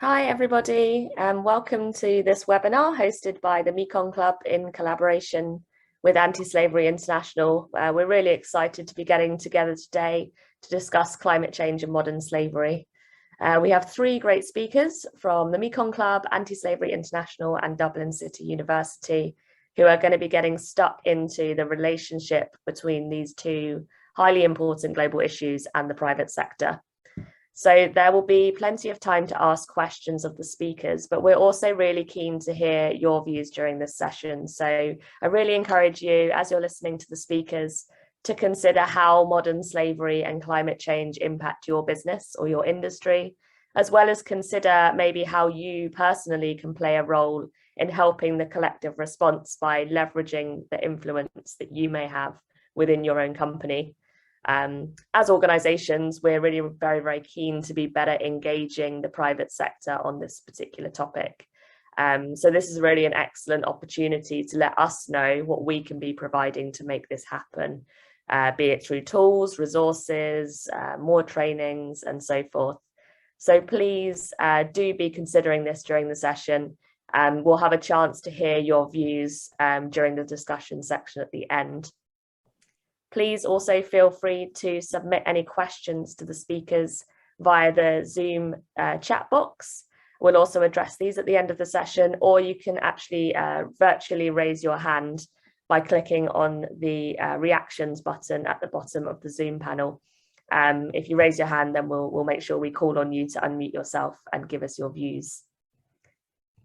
Hi everybody, and welcome to this webinar hosted by the Mekong Club in collaboration with AntiSlavery International. We're really excited to be getting together today to discuss climate change and modern slavery. We have three great speakers from the Mekong Club, AntiSlavery International and Dublin City University, who are going to be getting stuck into the relationship between these two highly important global issues and the private sector. So there will be plenty of time to ask questions of the speakers, but we're also really keen to hear your views during this session. So I really encourage you, as you're listening to the speakers, to consider how modern slavery and climate change impact your business or your industry, as well as consider maybe how you personally can play a role in helping the collective response by leveraging the influence that you may have within your own company. As organizations, we're really very, very keen to be better engaging the private sector on this particular topic. So this is really an excellent opportunity to let us know what we can be providing to make this happen, be it through tools, resources, more trainings, and so forth. So please do be considering this during the session. We'll have a chance to hear your views during the discussion section at the end. Please also feel free to submit any questions to the speakers via the Zoom chat box. We'll also address these at the end of the session, or you can actually virtually raise your hand by clicking on the reactions button at the bottom of the Zoom panel. If you raise your hand, then we'll make sure we call on you to unmute yourself and give us your views.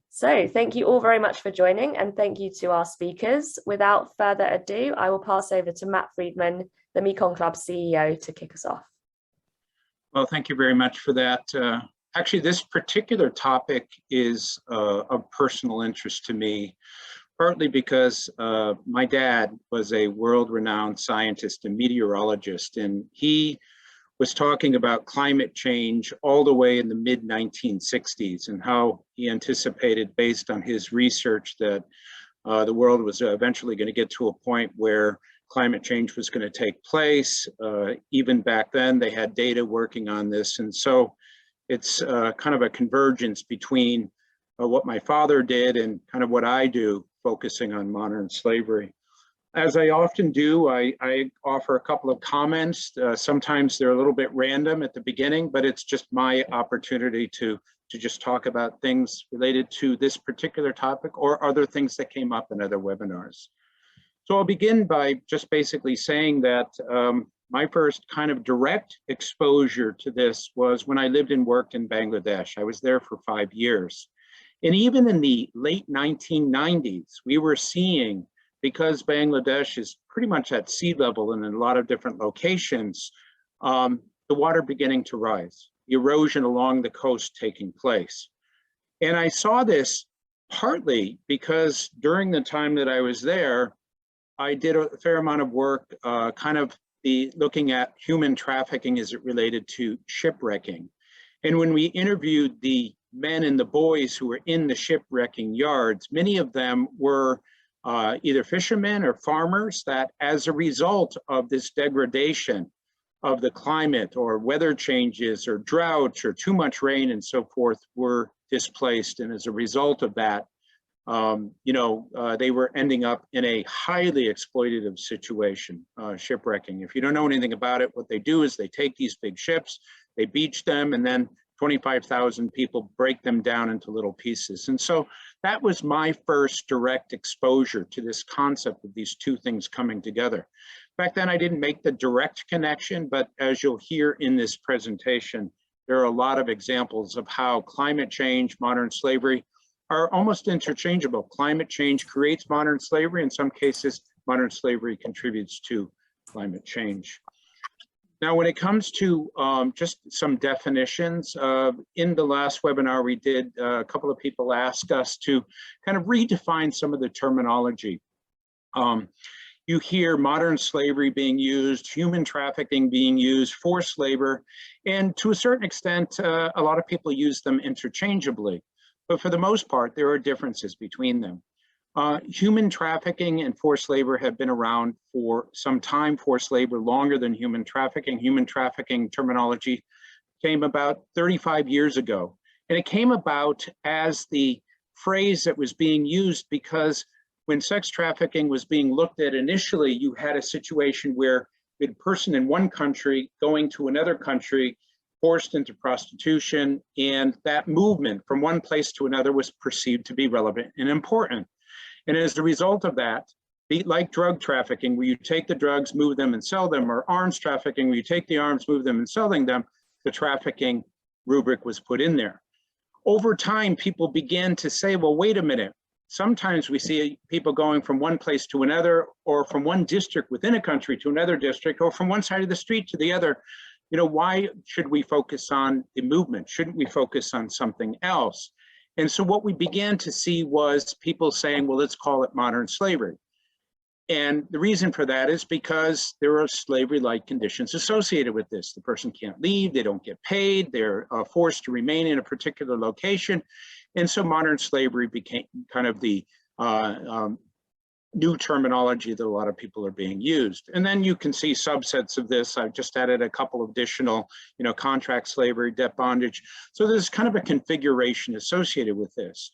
So thank you all very much for joining, and thank you to our speakers. Without further ado, I will pass over to Matt Friedman, the Mekong Club CEO, to kick us off. Well, thank you very much for that. Actually, this particular topic is of personal interest to me, partly because my dad was a world-renowned scientist and meteorologist, and he was talking about climate change all the way in the mid-1960s and how he anticipated, based on his research, that the world was eventually going to get to a point where climate change was going to take place. Even back then, they had data working on this. And so it's kind of a convergence between what my father did and kind of what I do, focusing on modern slavery. As I often do, I offer a couple of comments. Sometimes they're a little bit random at the beginning, but it's just my opportunity to just talk about things related to this particular topic or other things that came up in other webinars. So I'll begin by just basically saying that my first kind of direct exposure to this was when I lived and worked in Bangladesh. I was there for 5 years. And even in the late 1990s, we were seeing, because Bangladesh is pretty much at sea level and in a lot of different locations, the water beginning to rise, erosion along the coast taking place. And I saw this partly because during the time that I was there, I did a fair amount of work looking at human trafficking as it related to shipwrecking. And when we interviewed the men and the boys who were in the shipwrecking yards, many of them were either fishermen or farmers that, as a result of this degradation of the climate or weather changes or droughts or too much rain and so forth, were displaced. And as a result of that, they were ending up in a highly exploitative situation, shipwrecking. If you don't know anything about it, what they do is they take these big ships, they beach them, and then 25,000 people break them down into little pieces. And so that was my first direct exposure to this concept of these two things coming together. Back then, I didn't make the direct connection, but as you'll hear in this presentation, there are a lot of examples of how climate change, modern slavery are almost interchangeable. Climate change creates modern slavery. In some cases, modern slavery contributes to climate change. Now, when it comes to just some definitions, in the last webinar we did, a couple of people asked us to kind of redefine some of the terminology. You hear modern slavery being used, human trafficking being used, forced labor, and to a certain extent, a lot of people use them interchangeably. But for the most part, there are differences between them. Human trafficking and forced labor have been around for some time. Forced labor longer than human trafficking. Human trafficking terminology came about 35 years ago. And it came about as the phrase that was being used because when sex trafficking was being looked at initially, you had a situation where a person in one country going to another country forced into prostitution, and that movement from one place to another was perceived to be relevant and important. And as a result of that, like drug trafficking, where you take the drugs, move them and sell them, or arms trafficking, where you take the arms, move them and selling them, the trafficking rubric was put in there. Over time, people began to say, well, wait a minute. Sometimes we see people going from one place to another, or from one district within a country to another district, or from one side of the street to the other. You know, why should we focus on the movement? Shouldn't we focus on something else? And so what we began to see was people saying, well, let's call it modern slavery. And the reason for that is because there are slavery-like conditions associated with this. The person can't leave, they don't get paid, they're forced to remain in a particular location. And so modern slavery became kind of the new terminology that a lot of people are being used. And then you can see subsets of this. I've just added a couple of additional, contract slavery, debt bondage. So there's kind of a configuration associated with this.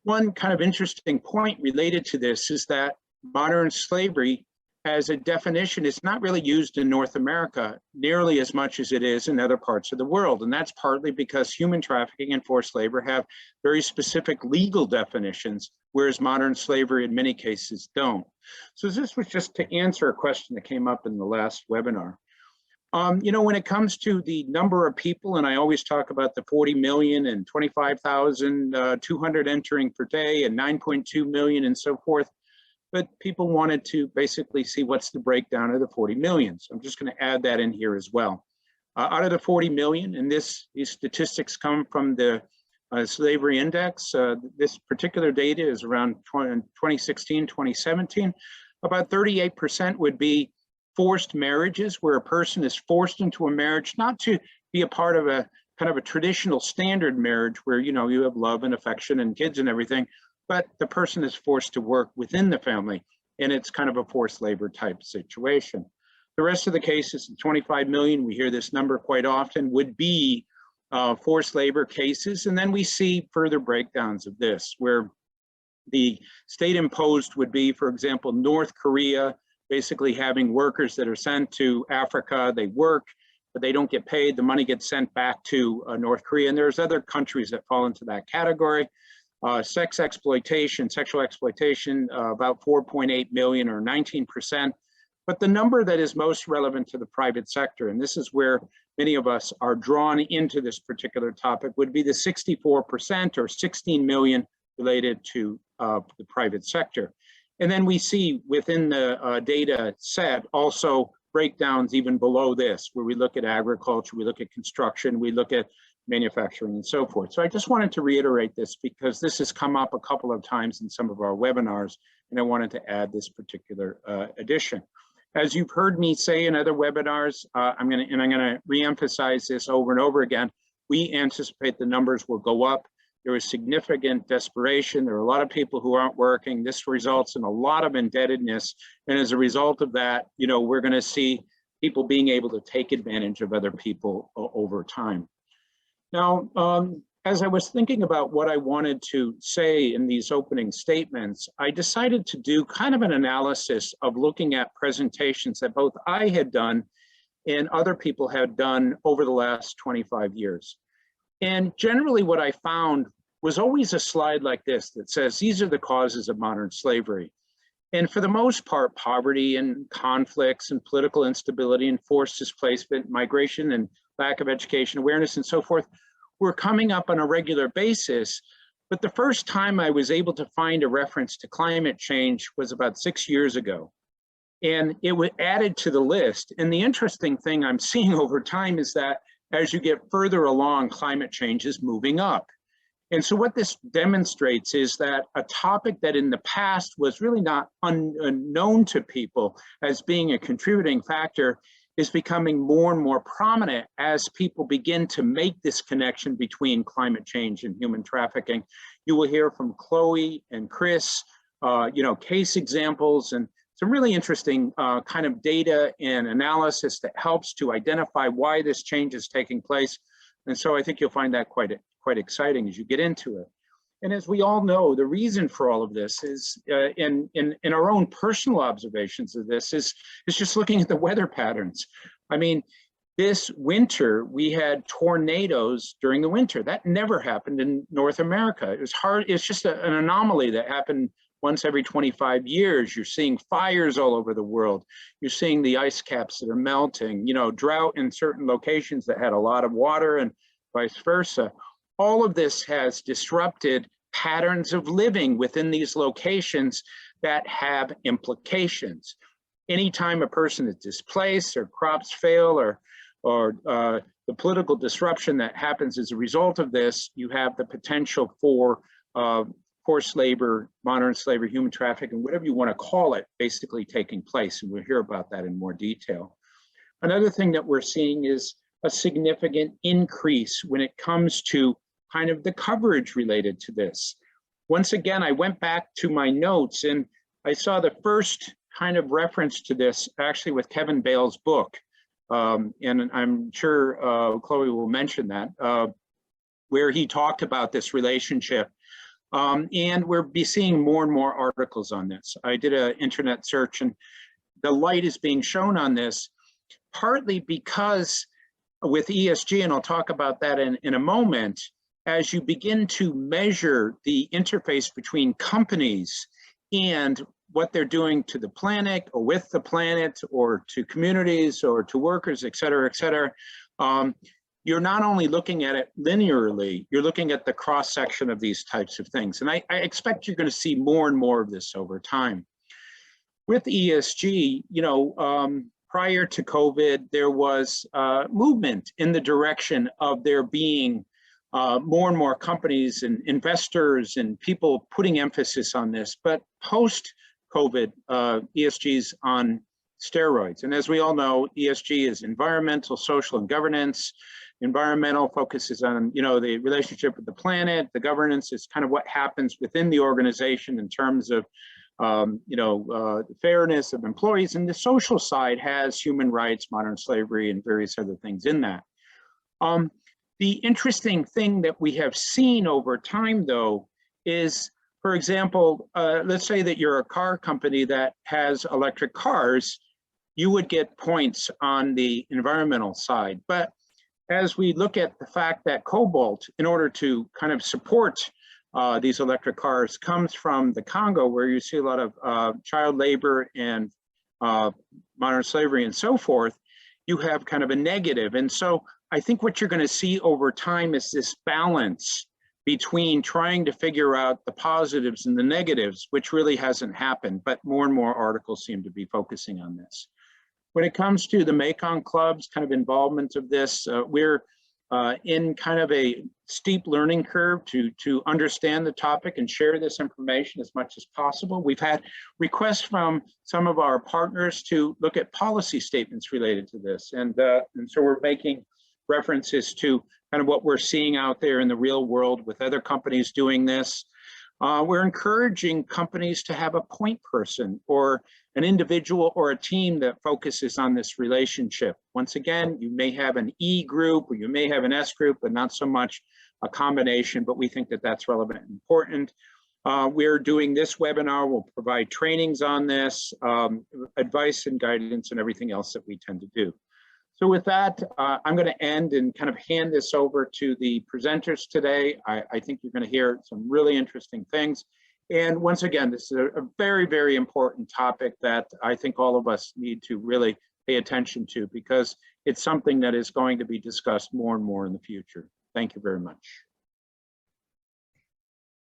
One kind of interesting point related to this is that modern slavery as a definition is not really used in North America nearly as much as it is in other parts of the world. And that's partly because human trafficking and forced labor have very specific legal definitions, whereas modern slavery in many cases don't. So this was just to answer a question that came up in the last webinar. When it comes to the number of people, and I always talk about the 40 million and 25,200 entering per day and 9.2 million and so forth, but people wanted to basically see what's the breakdown of the 40 million. So I'm just going to add that in here as well. Out of the 40 million, and these statistics come from the Slavery Index. This particular data is around 2016, 2017. About 38% would be forced marriages, where a person is forced into a marriage, not to be a part of a kind of a traditional standard marriage where, you have love and affection and kids and everything, but the person is forced to work within the family, and it's kind of a forced labor type situation. The rest of the cases, 25 million, we hear this number quite often, would be forced labor cases. And then we see further breakdowns of this, where the state imposed would be, for example, North Korea, basically having workers that are sent to Africa, they work, but they don't get paid, the money gets sent back to North Korea. And there's other countries that fall into that category. Sex exploitation, sexual exploitation, about 4.8 million or 19%. But the number that is most relevant to the private sector, and this is where many of us are drawn into this particular topic, would be the 64% or 16 million related to the private sector. And then we see within the data set also breakdowns even below this, where we look at agriculture, we look at construction, we look at manufacturing and so forth. So I just wanted to reiterate this because this has come up a couple of times in some of our webinars, and I wanted to add this particular addition. As you've heard me say in other webinars, I'm going to reemphasize this over and over again. We anticipate the numbers will go up. There is significant desperation. There are a lot of people who aren't working. This results in a lot of indebtedness. And as a result of that, we're going to see people being able to take advantage of other people over time. Now, as I was thinking about what I wanted to say in these opening statements, I decided to do kind of an analysis of looking at presentations that both I had done and other people had done over the last 25 years. And generally what I found was always a slide like this that says, these are the causes of modern slavery. And for the most part, poverty and conflicts and political instability and forced displacement, migration and lack of education awareness and so forth were coming up on a regular basis. But the first time I was able to find a reference to climate change was about 6 years ago. And it was added to the list. And the interesting thing I'm seeing over time is that as you get further along, climate change is moving up. And so what this demonstrates is that a topic that in the past was really not unknown to people as being a contributing factor is becoming more and more prominent as people begin to make this connection between climate change and human trafficking. You will hear from Chloe and Chris, case examples and some really interesting kind of data and analysis that helps to identify why this change is taking place. And so I think you'll find that quite quite exciting as you get into it. And as we all know, the reason for all of this is in our own personal observations of this is just looking at the weather patterns. I mean, this winter, we had tornadoes during the winter. That never happened in North America. It was hard. It's just an anomaly that happened once every 25 years. You're seeing fires all over the world. You're seeing the ice caps that are melting, you know, drought in certain locations that had a lot of water and vice versa. All of this has disrupted patterns of living within these locations that have implications. Anytime a person is displaced or crops fail or the political disruption that happens as a result of this, you have the potential for forced labor, modern slavery, human trafficking, whatever you want to call it, basically taking place. And we'll hear about that in more detail. Another thing that we're seeing is a significant increase when it comes to kind of the coverage related to this. Once again, I went back to my notes and I saw the first kind of reference to this actually with Kevin Bale's book. And I'm sure Chloe will mention that, where he talked about this relationship. And we'll be seeing more and more articles on this. I did an internet search and the light is being shown on this, partly because with ESG, and I'll talk about that in a moment, as you begin to measure the interface between companies and what they're doing to the planet or with the planet or to communities or to workers, et cetera, you're not only looking at it linearly, you're looking at the cross section of these types of things. And I expect you're going to see more and more of this over time. With ESG, you know, prior to COVID, there was movement in the direction of there being more and more companies and investors and people putting emphasis on this. But post-COVID, ESG is on steroids. And as we all know, ESG is environmental, social, and governance. Environmental focuses on, you know, the relationship with the planet. The governance is kind of what happens within the organization in terms of, fairness of employees. And the social side has human rights, modern slavery, and various other things in that. The interesting thing that we have seen over time, though, is, for example, let's say that you're a car company that has electric cars, you would get points on the environmental side. But as we look at the fact that cobalt, in order to kind of support these electric cars, comes from the Congo, where you see a lot of child labor and modern slavery and so forth, you have kind of a negative. And so I think what you're going to see over time is this balance between trying to figure out the positives and the negatives, which really hasn't happened, but more and more articles seem to be focusing on this. When it comes to the Mekong club's kind of involvement of this, we're in kind of a steep learning curve to understand the topic and share this information as much as possible. We've had requests from some of our partners to look at policy statements related to this. And so we're making references to kind of what we're seeing out there in the real world with other companies doing this. We're encouraging companies to have a point person or an individual or a team that focuses on this relationship. Once again, you may have an E group or you may have an S group, but not so much a combination, but we think that that's relevant and important. We're doing this webinar. We'll provide trainings on this, advice and guidance and everything else that we tend to do. So with that, I'm going to end and kind of hand this over to the presenters today. I think you're going to hear some really interesting things. And once again, this is a very, very important topic that I think all of us need to really pay attention to, because it's something that is going to be discussed more and more in the future. Thank you very much.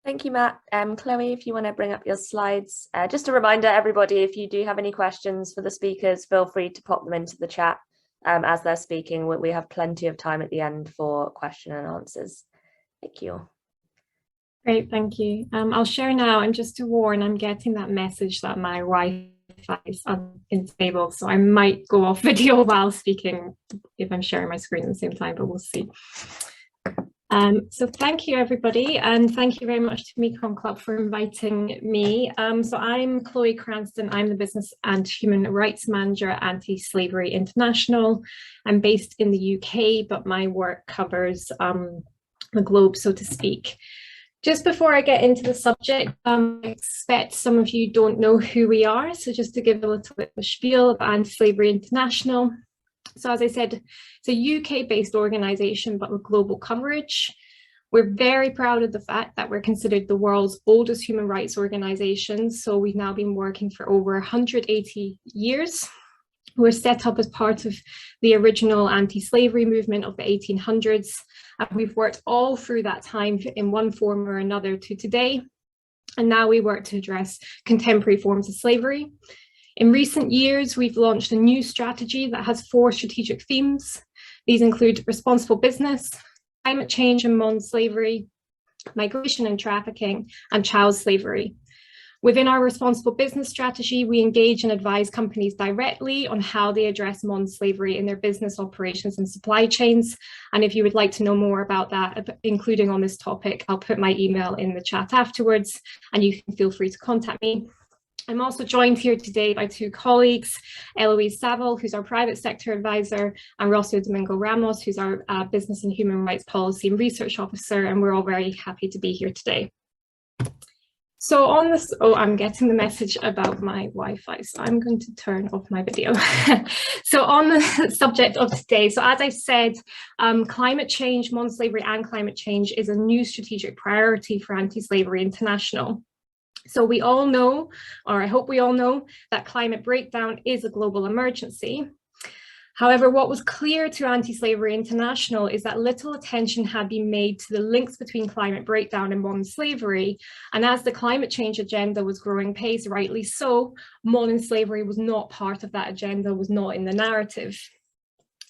Thank you, Matt. Chloe, if you want to bring up your slides. Just a reminder, everybody, if you do have any questions for the speakers, feel free to pop them into the chat as they're speaking. We have plenty of time at the end for question and answers. Thank you. Great, thank you. I'll share now, and just to warn, I'm getting that message that my Wi-Fi is unstable, so I might go off video while speaking if I'm sharing my screen at the same time, but we'll see. So thank you, everybody, and thank you very much to Mekong Club for inviting me. So I'm Chloe Cranston. I'm the Business and Human Rights Manager at AntiSlavery International. I'm based in the UK, but my work covers the globe, so to speak. Just before I get into the subject, I expect some of you don't know who we are. So just to give a little bit of a spiel of AntiSlavery International. So as I said, it's a UK-based organisation, but with global coverage. We're very proud of the fact that we're considered the world's oldest human rights organisation. So we've now been working for over 180 years. We're set up as part of the original anti-slavery movement of the 1800s. And we've worked all through that time in one form or another to today. And now we work to address contemporary forms of slavery. In recent years, we've launched a new strategy that has 4 strategic themes. These include responsible business, climate change and modern slavery, migration and trafficking, and child slavery. Within our responsible business strategy, we engage and advise companies directly on how they address modern slavery in their business operations and supply chains. And if you would like to know more about that, including on this topic, I'll put my email in the chat afterwards, and you can feel free to contact me. I'm also joined here today by 2 colleagues, Eloise Saville, who's our private sector advisor, and Rocio Domingo Ramos, who's our business and human rights policy and research officer, and we're all very happy to be here today. So on this, oh, I'm getting the message about my Wi-Fi, so I'm going to turn off my video. So on the subject of today, so as I said, climate change, modern slavery and climate change is a new strategic priority for AntiSlavery International. So we all know, or I hope we all know, that climate breakdown is a global emergency. However, what was clear to AntiSlavery International is that little attention had been made to the links between climate breakdown and modern slavery. And as the climate change agenda was growing pace, rightly so, modern slavery was not part of that agenda, was not in the narrative.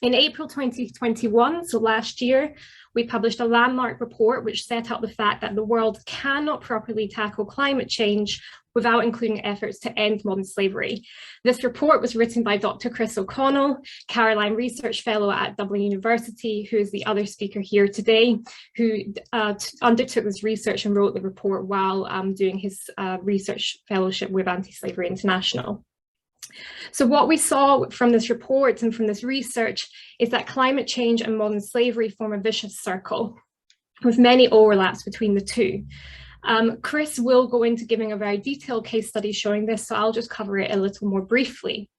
In April 2021, so last year, we published a landmark report which set out the fact that the world cannot properly tackle climate change without including efforts to end modern slavery. This report was written by Dr. Chris O'Connell, Caroline Research Fellow at Dublin University, who is the other speaker here today, who undertook this research and wrote the report while doing his research fellowship with AntiSlavery International. So what we saw from this report and from this research is that climate change and modern slavery form a vicious circle with many overlaps between the two. Chris will go into giving a very detailed case study showing this, so I'll just cover it a little more briefly.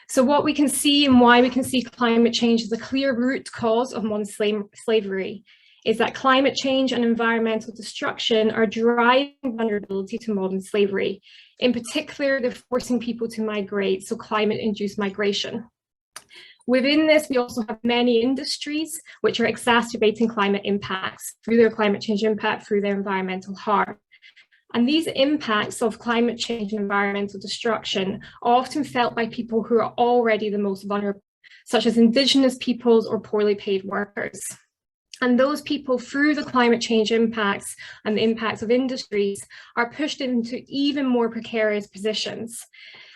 So what we can see and why we can see climate change as a clear root cause of modern slavery is that climate change and environmental destruction are driving vulnerability to modern slavery. In particular, they're forcing people to migrate, so climate-induced migration. Within this, we also have many industries which are exacerbating climate impacts through their climate change impact, through their environmental harm. And these impacts of climate change and environmental destruction are often felt by people who are already the most vulnerable, such as Indigenous peoples or poorly paid workers. And those people, through the climate change impacts and the impacts of industries, are pushed into even more precarious positions.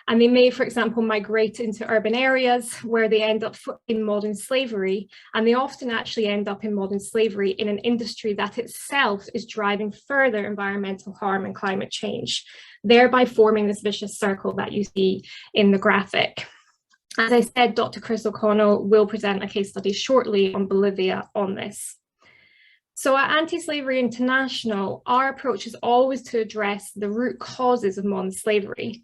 And they may, for example, migrate into urban areas where they end up in modern slavery. And they often actually end up in modern slavery in an industry that itself is driving further environmental harm and climate change, thereby forming this vicious circle that you see in the graphic. As I said, Dr. Chris O'Connell will present a case study shortly on Bolivia on this. So at AntiSlavery International, our approach is always to address the root causes of modern slavery.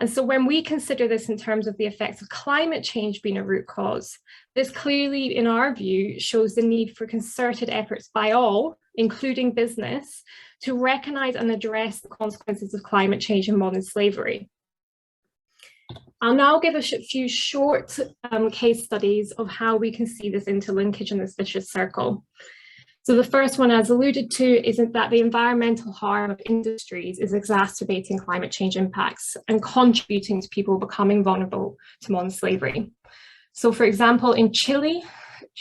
And so when we consider this in terms of the effects of climate change being a root cause, this clearly, in our view, shows the need for concerted efforts by all, including business, to recognize and address the consequences of climate change and modern slavery. I'll now give a few short case studies of how we can see this interlinkage in this vicious circle. So the first one, as alluded to, is that the environmental harm of industries is exacerbating climate change impacts and contributing to people becoming vulnerable to modern slavery. So for example, in Chile,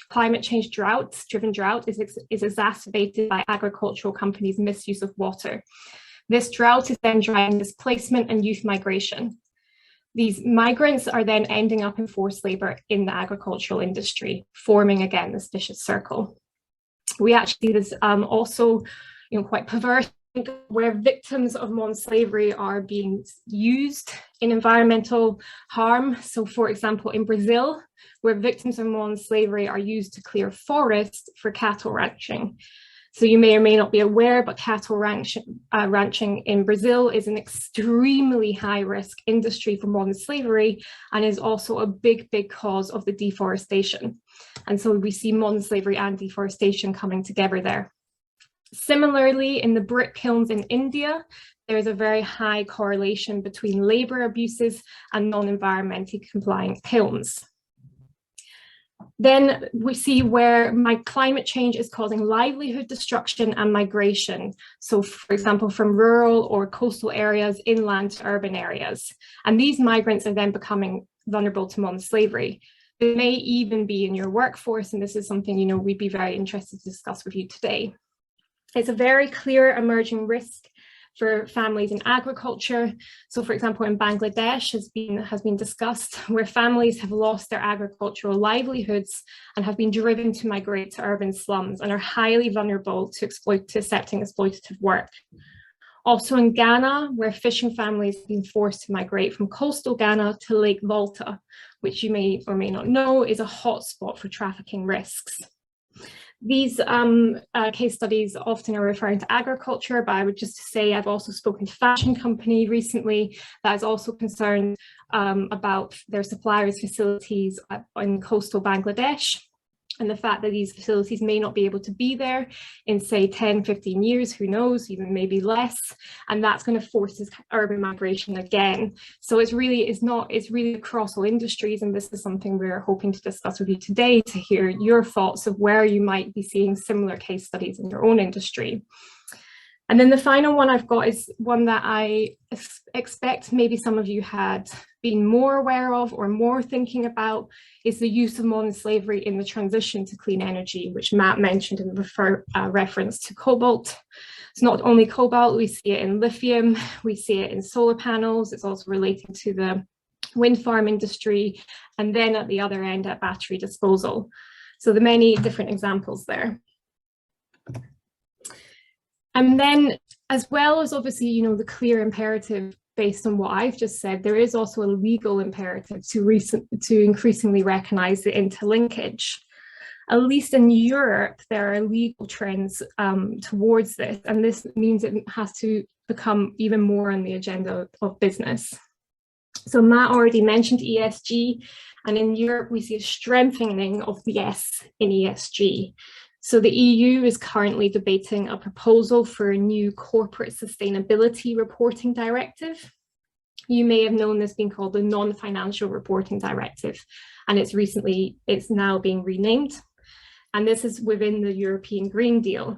climate change driven drought is exacerbated by agricultural companies' misuse of water. This drought is then driving displacement and youth migration. These migrants are then ending up in forced labor in the agricultural industry, forming again this vicious circle. We actually see this also, quite perverse, where victims of modern slavery are being used in environmental harm. So for example, in Brazil, where victims of modern slavery are used to clear forests for cattle ranching. So you may or may not be aware, but cattle ranching in Brazil is an extremely high risk industry for modern slavery and is also a big cause of the deforestation. And so we see modern slavery and deforestation coming together there. Similarly, in the brick kilns in India, there is a very high correlation between labor abuses and non-environmentally compliant kilns. Then we see where climate change is causing livelihood destruction and migration. So for example, from rural or coastal areas inland to urban areas. And these migrants are then becoming vulnerable to modern slavery. They may even be in your workforce, and this is something, you know, we'd be very interested to discuss with you today. It's a very clear emerging risk for families in agriculture. So for example, in Bangladesh has been discussed, where families have lost their agricultural livelihoods and have been driven to migrate to urban slums and are highly vulnerable to accepting exploitative work. Also in Ghana, where fishing families have been forced to migrate from coastal Ghana to Lake Volta, which you may or may not know is a hotspot for trafficking risks. These case studies often are referring to agriculture, but I would just say I've also spoken to a fashion company recently that is also concerned about their suppliers' facilities in coastal Bangladesh, and the fact that these facilities may not be able to be there in say 10, 15 years, who knows, even maybe less, and that's going to force this urban migration again. So it's really across all industries, and this is something we're hoping to discuss with you today to hear your thoughts of where you might be seeing similar case studies in your own industry. And then the final one I've got is one that I expect maybe some of you had been more aware of or more thinking about, is the use of modern slavery in the transition to clean energy, which Matt mentioned in reference to cobalt. It's not only cobalt, we see it in lithium, we see it in solar panels, it's also relating to the wind farm industry, and then at the other end at battery disposal. So the many different examples there. And then, as well as obviously, you know, the clear imperative based on what I've just said, there is also a legal imperative to increasingly recognize the interlinkage. At least in Europe, there are legal trends towards this, and this means it has to become even more on the agenda of business. So Matt already mentioned ESG, and in Europe, we see a strengthening of the S in ESG. So the EU is currently debating a proposal for a new corporate sustainability reporting directive. You may have known this being called the non-financial reporting directive, and it's now being renamed. And this is within the European Green Deal.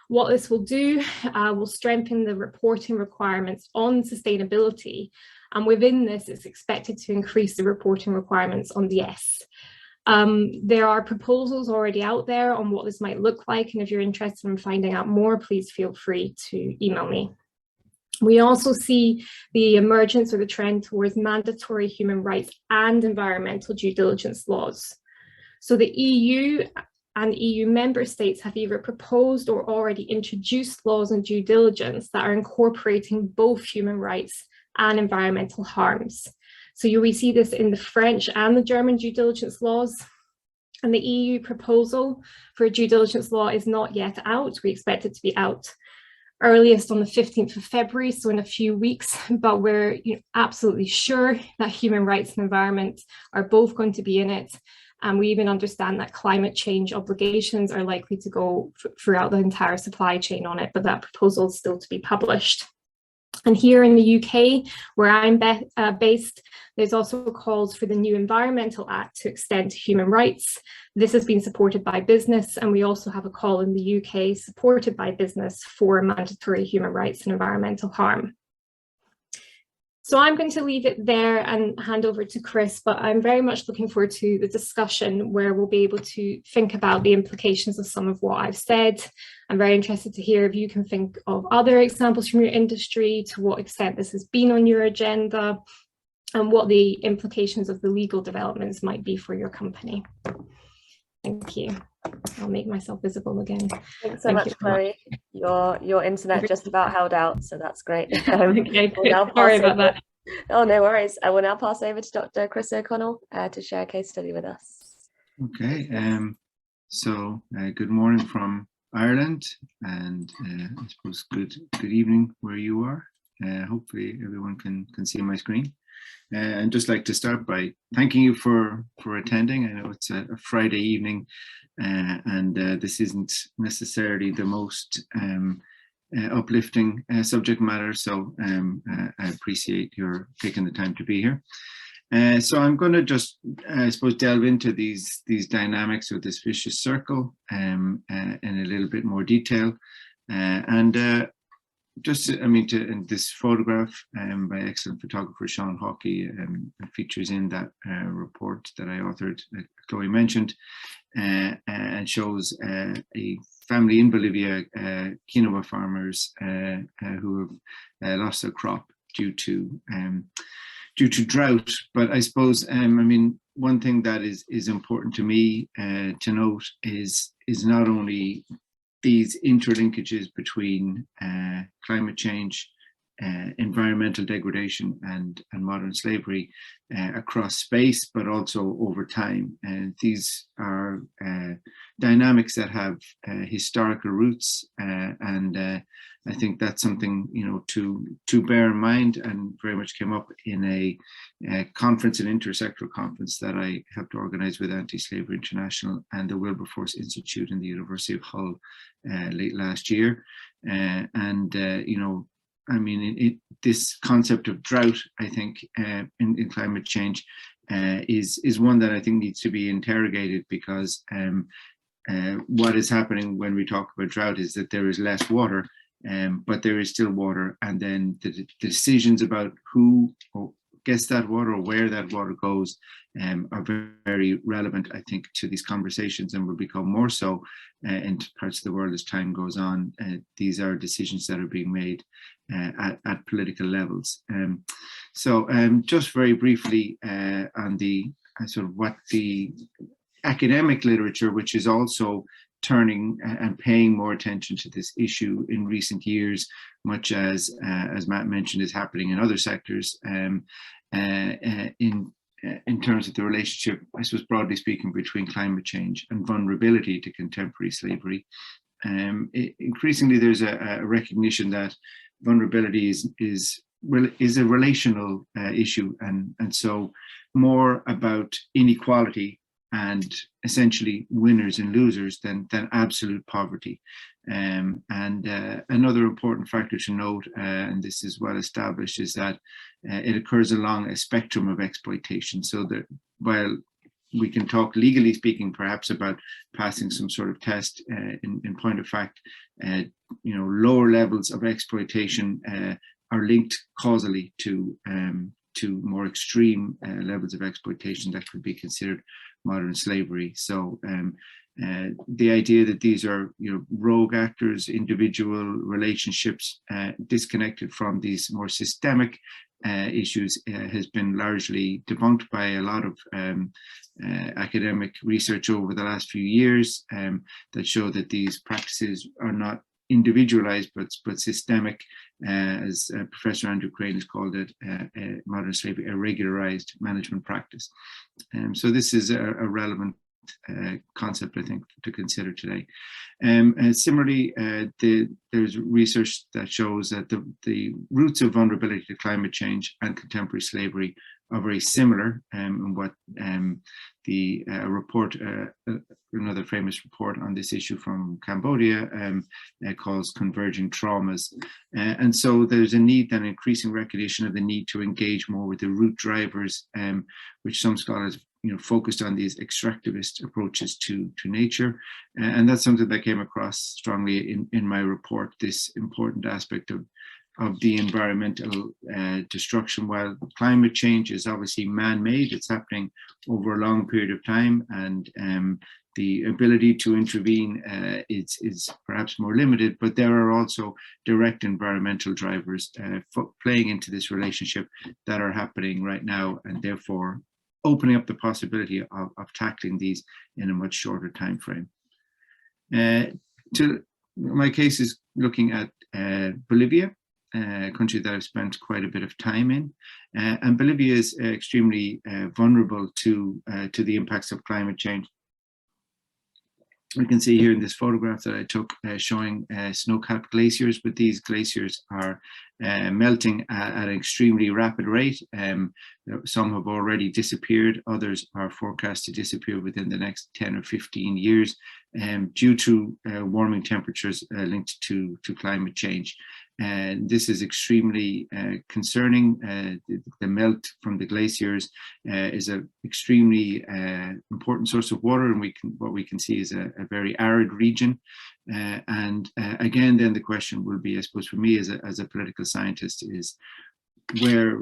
What this will do will strengthen the reporting requirements on sustainability. And within this, it's expected to increase the reporting requirements on the S. There are proposals already out there on what this might look like, and if you're interested in finding out more, please feel free to email me. We also see the emergence or the trend towards mandatory human rights and environmental due diligence laws. So the EU and EU member states have either proposed or already introduced laws on due diligence that are incorporating both human rights and environmental harms. So we see this in the French and the German due diligence laws. And the EU proposal for a due diligence law is not yet out. We expect it to be out earliest on the 15th of February, so in a few weeks, but we're absolutely sure that human rights and environment are both going to be in it. And we even understand that climate change obligations are likely to go throughout the entire supply chain on it, but that proposal is still to be published. And here in the UK, where I'm based, there's also calls for the new Environmental Act to extend to human rights. This has been supported by business, and we also have a call in the UK supported by business for mandatory human rights and environmental harm. So I'm going to leave it there and hand over to Chris, but I'm very much looking forward to the discussion where we'll be able to think about the implications of some of what I've said. I'm very interested to hear if you can think of other examples from your industry, to what extent this has been on your agenda, and what the implications of the legal developments might be for your company. Thank you. I'll make myself visible again. Thanks so much, Chloe. Your internet just about held out, so that's great. Okay, sorry about that. Oh, no worries. I will now pass over to Dr. Chris O'Connell to share a case study with us. Okay, so good morning from Ireland, and I suppose good evening where you are. Hopefully everyone can see my screen. And just like to start by thanking you for attending. I know it's a Friday evening, and this isn't necessarily the most uplifting subject matter, so I appreciate your taking the time to be here. So I'm going to just, I suppose, delve into these dynamics of this vicious circle in a little bit more detail, and just, I mean, in this photograph by excellent photographer Sean Hawkey features in that report that I authored, Chloe mentioned, and shows a family in Bolivia, quinoa farmers who have lost their crop due to drought. But I suppose, I mean, one thing that is important to me to note is not only these interlinkages between climate change, environmental degradation, and modern slavery across space, but also over time. And these are dynamics that have historical roots, and I think that's something, you know, to bear in mind, and very much came up in a conference, an intersectoral conference that I helped organize with AntiSlavery International and the Wilberforce Institute in the University of Hull late last year. You know, I mean, this concept of drought, I think, in climate change is one that I think needs to be interrogated, because what is happening when we talk about drought is that there is less water, but there is still water, and then the decisions about who gets that water or where that water goes are very relevant, I think, to these conversations, and will become more so in parts of the world as time goes on. These are decisions that are being made at political levels. So just very briefly on the sort of what the academic literature, which is also turning and paying more attention to this issue in recent years, much as Matt mentioned, is happening in other sectors, in terms of the relationship, I suppose, broadly speaking, between climate change and vulnerability to contemporary slavery. Increasingly, there's a recognition that vulnerability is a relational issue, and so more about inequality and essentially winners and losers than absolute poverty. And another important factor to note, and this is well established, is that it occurs along a spectrum of exploitation. So that while we can talk legally speaking perhaps about passing some sort of test, in point of fact, you know, lower levels of exploitation are linked causally to more extreme levels of exploitation that could be considered modern slavery. So the idea that these are, you know, rogue actors, individual relationships disconnected from these more systemic issues has been largely debunked by a lot of academic research over the last few years that show that these practices are not individualized but systemic, as Professor Andrew Crane has called it, modern slavery, a regularized management practice. So this is a relevant concept, I think, to consider today. And similarly, there's research that shows that the roots of vulnerability to climate change and contemporary slavery are very similar, in what the report, another famous report on this issue from Cambodia, calls converging traumas. And so there's a need, then increasing recognition of the need to engage more with the root drivers, which some scholars, you know, focused on these extractivist approaches to nature. And that's something that came across strongly in my report, this important aspect of the environmental destruction. While climate change is obviously man-made, it's happening over a long period of time, and the ability to intervene is perhaps more limited, but there are also direct environmental drivers playing into this relationship that are happening right now, and therefore opening up the possibility of tackling these in a much shorter time frame. My case is looking at Bolivia, a country that I've spent quite a bit of time in, and Bolivia is extremely vulnerable to the impacts of climate change. We can see here in this photograph that I took showing snow-capped glaciers, but these glaciers are melting at an extremely rapid rate. Some have already disappeared, others are forecast to disappear within the next 10 or 15 years due to warming temperatures linked to climate change. And this is extremely concerning. The melt from the glaciers is an extremely important source of water, and what we can see is a very arid region. Again, then the question will be, I suppose, for me as a political scientist, is where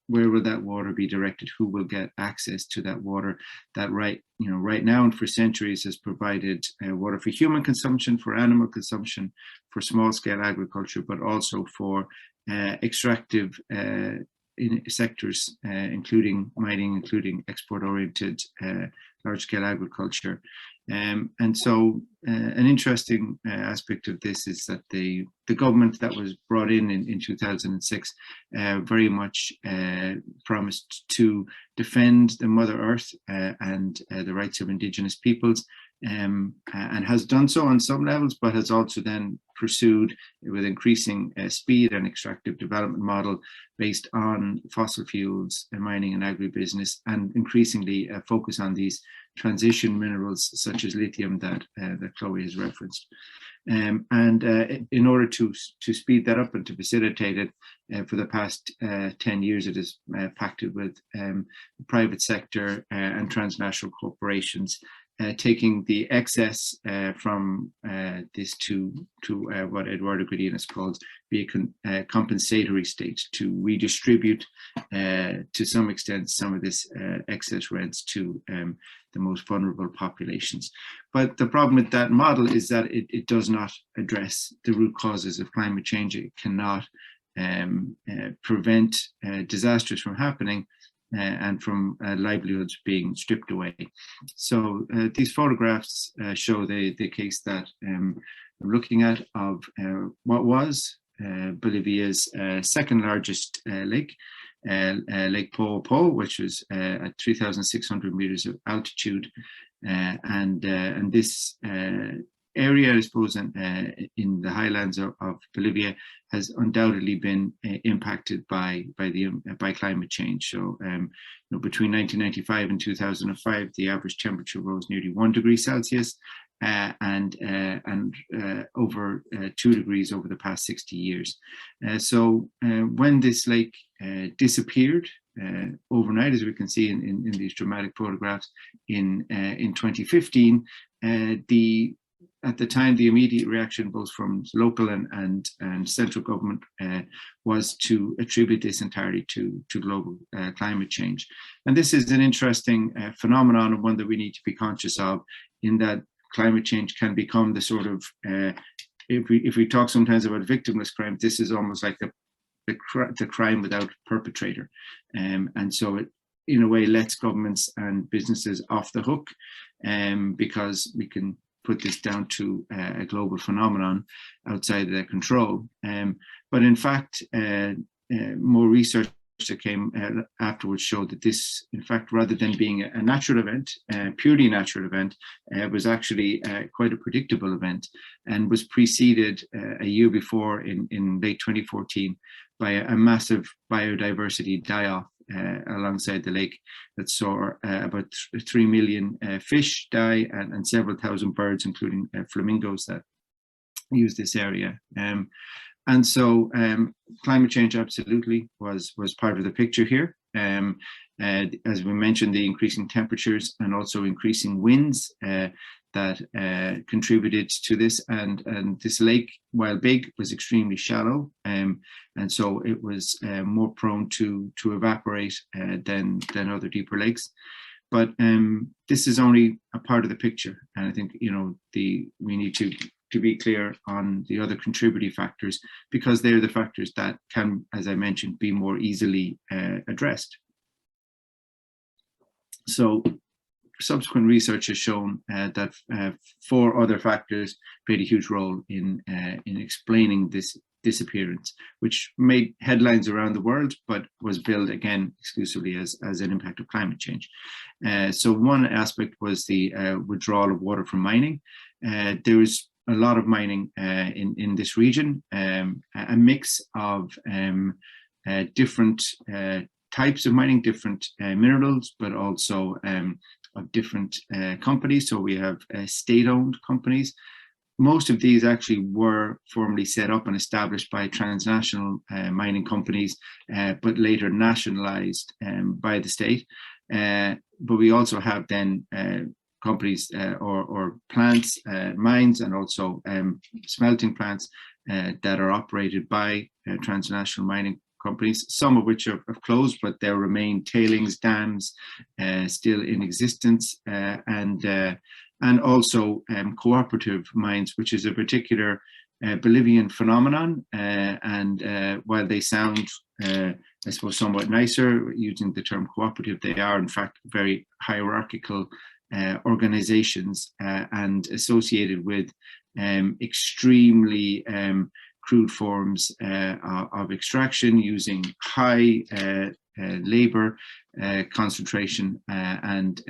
will that water be directed? Who will get access to that water that right now and for centuries has provided water for human consumption, for animal consumption, for small scale agriculture, but also for extractive sectors, including mining, including export oriented large scale agriculture. And so an interesting aspect of this is that the government that was brought in 2006 very much promised to defend the Mother Earth and the rights of Indigenous peoples, and has done so on some levels, but has also then pursued with increasing speed an extractive development model based on fossil fuels, mining and agribusiness, and increasingly focus on these transition minerals such as lithium that Chloe has referenced. In order to speed that up and to facilitate it, for the past 10 years, it is pacted with the private sector and transnational corporations, taking the excess from this to what Eduardo Godinez calls be a compensatory state, to redistribute to some extent some of this excess rents to the most vulnerable populations. But the problem with that model is that it does not address the root causes of climate change. It cannot prevent disasters from happening and from livelihoods being stripped away. So these photographs show the case that I'm looking at of what was Bolivia's second largest lake, Lake Poopó, which was at 3,600 meters of altitude, and this area, I suppose, in the highlands of Bolivia has undoubtedly been impacted by climate change. So, between 1995 and 2005, the average temperature rose nearly 1 degree Celsius, and over 2 degrees over the past 60 years. So, when this lake disappeared overnight, as we can see in these dramatic photographs, in 2015, at the time, the immediate reaction, both from local and central government, was to attribute this entirely to global climate change. And this is an interesting phenomenon, and one that we need to be conscious of, in that climate change can become the sort of, if we talk sometimes about victimless crime, this is almost like the crime without perpetrator. And so it, in a way, lets governments and businesses off the hook, because we can put this down to a global phenomenon outside their control. But in fact, more research that came afterwards showed that this, in fact, rather than being a natural event, purely natural event, was actually quite a predictable event, and was preceded a year before in late 2014 by a massive biodiversity die-off alongside the lake that saw about 3 million fish die and several thousand birds, including flamingos that use this area. And so climate change absolutely was part of the picture here. As we mentioned, the increasing temperatures and also increasing winds that contributed to this, and this lake, while big, was extremely shallow, and so it was more prone to evaporate than other deeper lakes. But this is only a part of the picture, and I think we need to be clear on the other contributing factors, because they're the factors that can, as I mentioned, be more easily addressed. So subsequent research has shown that 4 other factors played a huge role in explaining this disappearance, which made headlines around the world, but was billed again exclusively as an impact of climate change. So one aspect was the withdrawal of water from mining. there is a lot of mining in this region, a mix of different types of mining, different minerals, but also of different companies. So we have state-owned companies. Most of these actually were formerly set up and established by transnational mining companies, but later nationalized by the state. But we also have then companies or plants, mines, and also smelting plants that are operated by transnational mining companies, some of which have closed, but there remain tailings dams still in existence, and also cooperative mines, which is a particular Bolivian phenomenon. And while they sound, I suppose, somewhat nicer using the term cooperative, they are in fact very hierarchical organizations and associated with extremely crude forms of extraction using high labor concentration and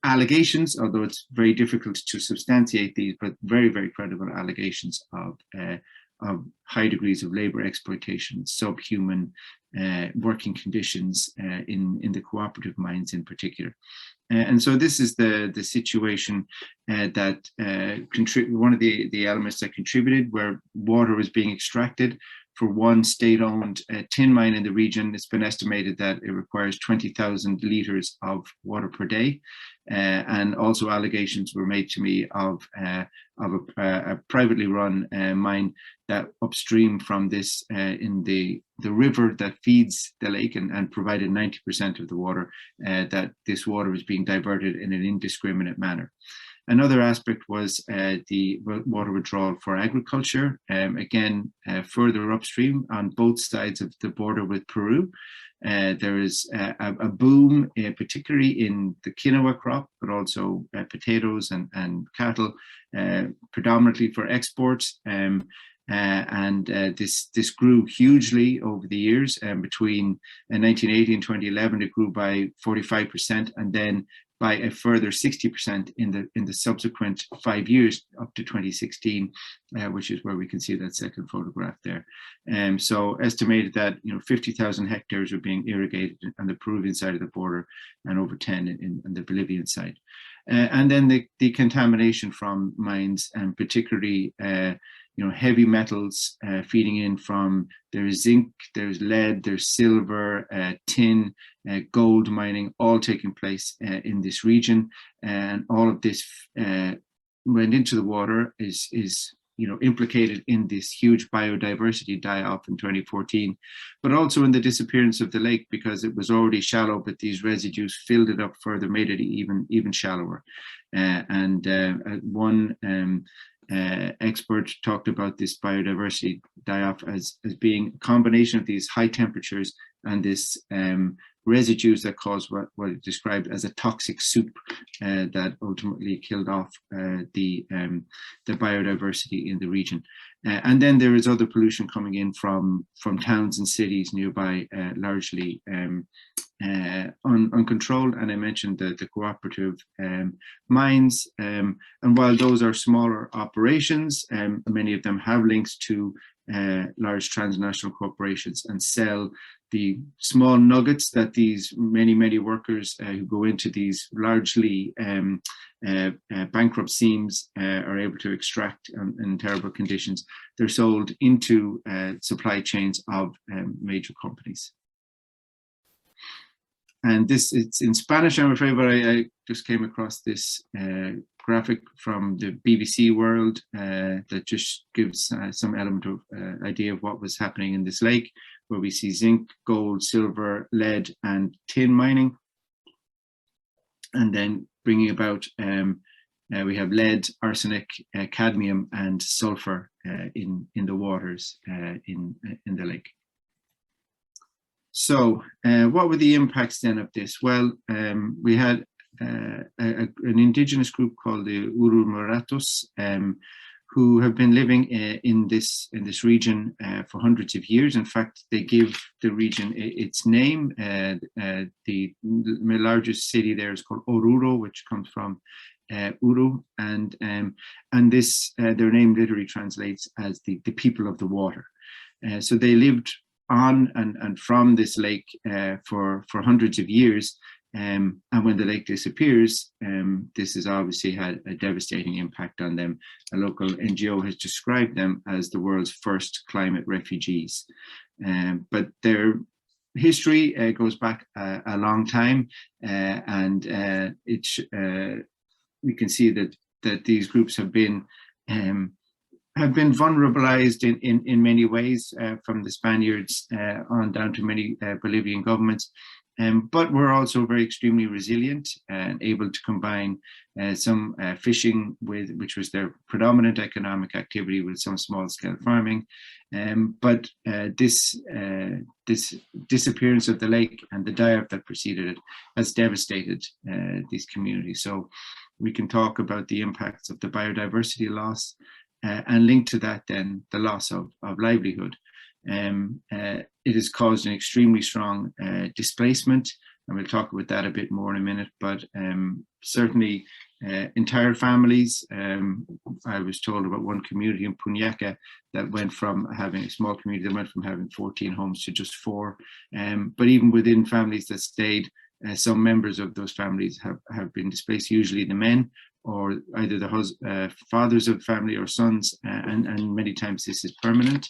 allegations, although it's very difficult to substantiate these, but very, very credible allegations of high degrees of labor exploitation, subhuman working conditions in the cooperative mines in particular. And so this is the situation that one of the elements that contributed, where water was being extracted. For one state-owned tin mine in the region, it's been estimated that it requires 20,000 liters of water per day. And also allegations were made to me of a privately run mine that upstream from this in the river that feeds the lake and provided 90% of the water, that this water was being diverted in an indiscriminate manner. Another aspect was the water withdrawal for agriculture, again, further upstream on both sides of the border with Peru. There is a boom, particularly in the quinoa crop, but also potatoes and cattle, predominantly for exports. This grew hugely over the years. Between 1980 and 2011, it grew by 45%, and then by a further 60% in the subsequent 5 years up to 2016, which is where we can see that second photograph there. So estimated that 50,000 hectares were being irrigated on the Peruvian side of the border, and over 10 on the Bolivian side. And then the contamination from mines, and particularly heavy metals feeding in from, there's zinc, there's lead, there's silver, tin, gold mining, all taking place in this region. And all of this went into the water, is implicated in this huge biodiversity die-off in 2014, but also in the disappearance of the lake, because it was already shallow, but these residues filled it up further, made it even shallower. One expert talked about this biodiversity die-off as being a combination of these high temperatures and this residues that cause what it described as a toxic soup that ultimately killed off the biodiversity in the region. And then there is other pollution coming in from towns and cities nearby, largely uncontrolled. And I mentioned the cooperative mines. And while those are smaller operations, many of them have links to large transnational corporations and sell the small nuggets that these many workers who go into these largely bankrupt seams are able to extract in terrible conditions. They're sold into supply chains of major companies. And it's in Spanish, I'm afraid, but I just came across this graphic from the BBC World that just gives some element of idea of what was happening in this lake, where we see zinc, gold, silver, lead, and tin mining. And then bringing about, we have lead, arsenic, cadmium, and sulfur in the waters in the lake. So what were the impacts then of this? Well, we had an indigenous group called the Urumaratos, who have been living in this region for hundreds of years. In fact, they give the region its name. The largest city there is called Oruro, which comes from Uru, and this their name literally translates as the people of the water. So they lived on and from this lake for hundreds of years. And when the lake disappears, this has obviously had a devastating impact on them. A local NGO has described them as the world's first climate refugees. But their history goes back a long time, and we can see that these groups have been vulnerabilized in many ways, from the Spaniards on down to many Bolivian governments. But we're also very extremely resilient and able to combine some fishing which was their predominant economic activity, with some small-scale farming. But this disappearance of the lake and the die-off that preceded it has devastated these communities. So we can talk about the impacts of the biodiversity loss, and linked to that then the loss of livelihood. It has caused an extremely strong displacement, and we'll talk about that a bit more in a minute, but certainly entire families. I was told about one community in Puñaca that went from having a small community that went from having 14 homes to just 4. But even within families that stayed, some members of those families have been displaced, usually the men, or either the fathers of the family or sons, and many times this is permanent.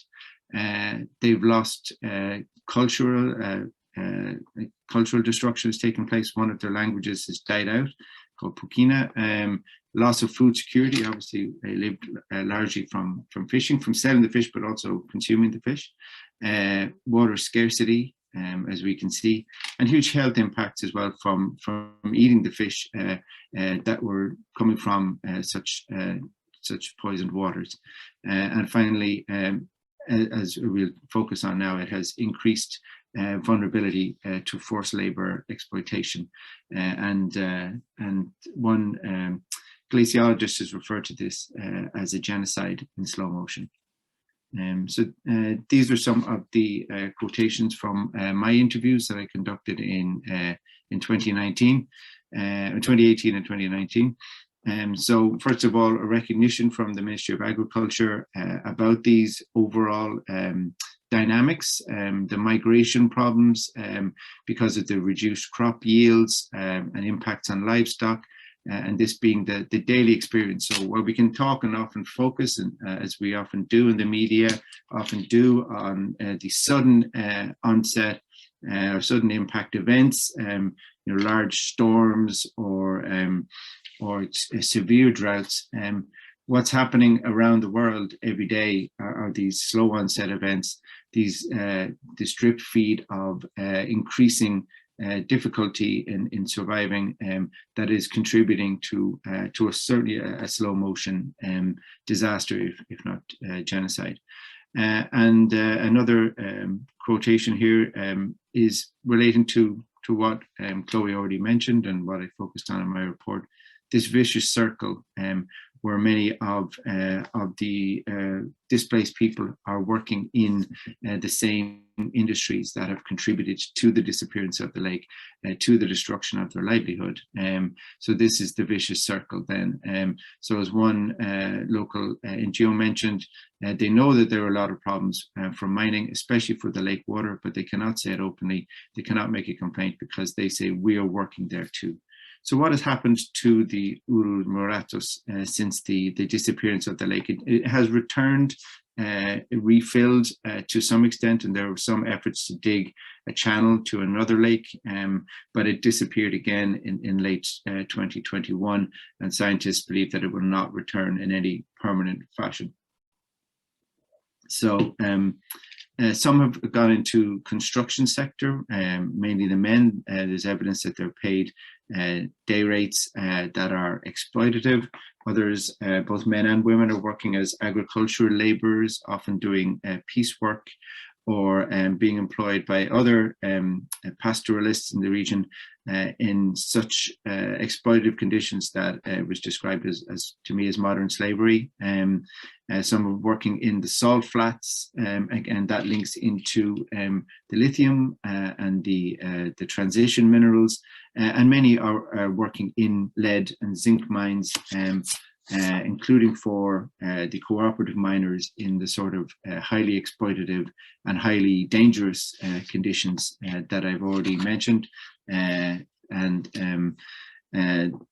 They've lost cultural destruction has taken place. One of their languages has died out, called Pukina. Loss of food security. Obviously, they lived largely from fishing, from selling the fish, but also consuming the fish. Water scarcity, as we can see, and huge health impacts as well from eating the fish that were coming from such poisoned waters. And finally, as we'll focus on now, it has increased vulnerability to forced labor exploitation. And one glaciologist has referred to this as a genocide in slow motion. So these are some of the quotations from my interviews that I conducted in 2018 and 2019. So first of all, a recognition from the Ministry of Agriculture about these overall dynamics, the migration problems because of the reduced crop yields and impacts on livestock, and this being the daily experience. So while we can talk and often focus, and as we often do in the media, often do on the sudden onset or sudden impact events, large storms or severe droughts, what's happening around the world every day are these slow onset events, this drip feed of increasing difficulty in surviving, that is contributing to certainly a slow motion disaster, if not genocide. And another quotation here is relating to what Chloe already mentioned and what I focused on in my report. This vicious circle where many of the displaced people are working in the same industries that have contributed to the disappearance of the lake, to the destruction of their livelihood. So this is the vicious circle then. So as one local NGO mentioned, they know that there are a lot of problems from mining, especially for the lake water, but they cannot say it openly. They cannot make a complaint because they say we are working there too. So what has happened to the Uru Moratos since the disappearance of the lake? It has returned, refilled to some extent, and there were some efforts to dig a channel to another lake, but it disappeared again in late 2021, and scientists believe that it will not return in any permanent fashion. So some have gone into construction sector, mainly the men. There's evidence that they're paid day rates that are exploitative. Others, both men and women, are working as agricultural laborers, often doing piecework or being employed by other pastoralists in the region in such exploitative conditions that was described as to me as modern slavery. Some working in the salt flats, again that links into the lithium and the transition minerals, and many are working in lead and zinc mines, including for the cooperative miners in the sort of highly exploitative and highly dangerous conditions that I've already mentioned.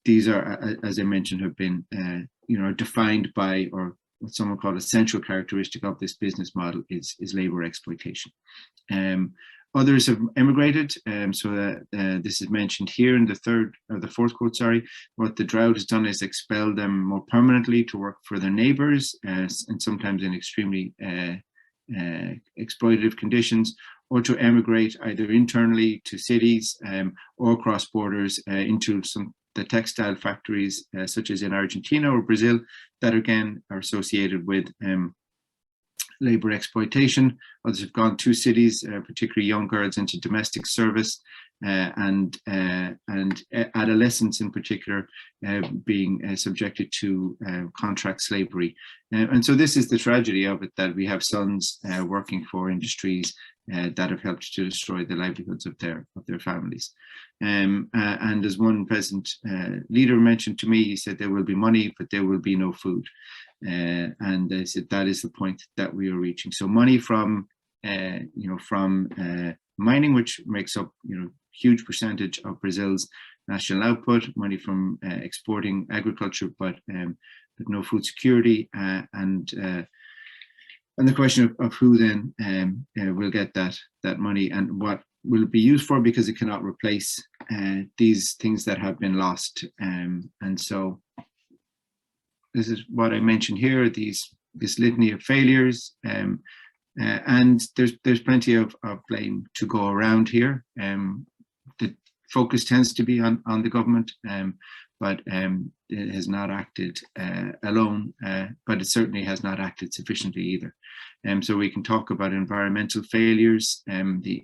These are, as I mentioned, have been defined by, or what someone called a central characteristic of this business model is labor exploitation. Others have emigrated, so that this is mentioned here in the fourth quote. Sorry, what the drought has done is expel them more permanently to work for their neighbours, and sometimes in extremely exploitative conditions, or to emigrate either internally to cities or cross borders into the textile factories, such as in Argentina or Brazil, that again are associated with labor exploitation. Others have gone to cities, particularly young girls, into domestic service, and adolescents in particular being subjected to contract slavery. And so this is the tragedy of it, that we have sons working for industries that have helped to destroy the livelihoods of their families. And as one present leader mentioned to me, he said there will be money, but there will be no food. And I said that is the point that we are reaching. So money from mining, which makes up huge percentage of Brazil's national output, money from exporting agriculture, but no food security, and the question of who then will get that money and what will it be used for, because it cannot replace these things that have been lost. And so this is what I mentioned here, this litany of failures, and there's plenty of blame to go around here. The focus tends to be on the government, but it has not acted alone, but it certainly has not acted sufficiently either. So we can talk about environmental failures, the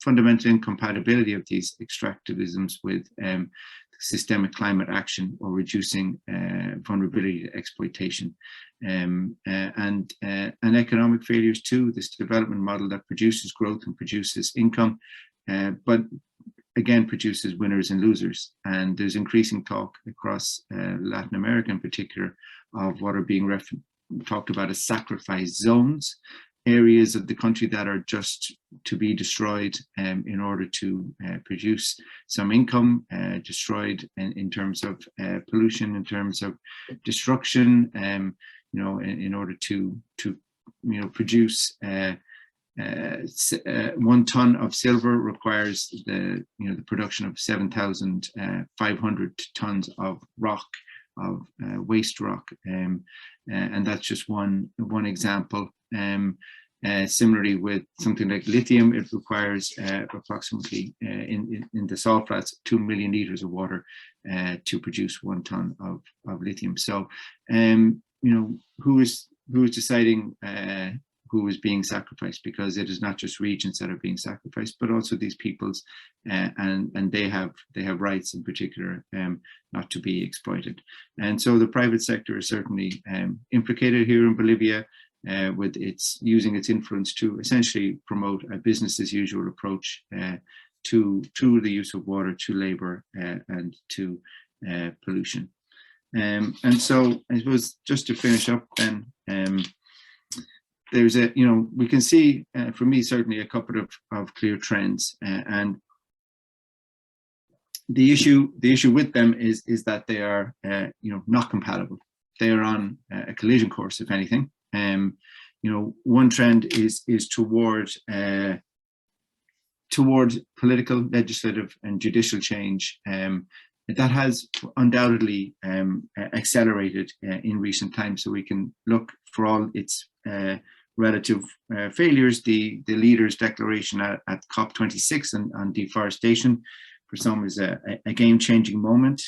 fundamental incompatibility of these extractivisms with systemic climate action or reducing vulnerability to exploitation, and economic failures too. This development model that produces growth and produces income, but again produces winners and losers. And there's increasing talk across Latin America in particular of what are being talked about as sacrifice zones, areas of the country that are just to be destroyed in order to produce some income, destroyed in terms of pollution, in terms of destruction, in order to produce 1 ton of silver requires the production of 7,500 tons of rock, of waste rock, and that's just one example. Similarly, with something like lithium, it requires approximately in the salt flats 2 million liters of water to produce 1 ton of lithium. So, who is deciding who is being sacrificed? Because it is not just regions that are being sacrificed, but also these peoples, and they have rights in particular not to be exploited. And so the private sector is certainly implicated here in Bolivia, with using its influence to essentially promote a business as usual approach to the use of water, to labor, and to pollution. And so I suppose just to finish up then, there's we can see for me certainly a couple of clear trends, and the issue with them is that they are not compatible. They are on a collision course, if anything. One trend is toward political, legislative, and judicial change that has undoubtedly accelerated in recent times. So we can look, for all its relative failures, the leaders' declaration at COP26 on deforestation, for some, is a game-changing moment.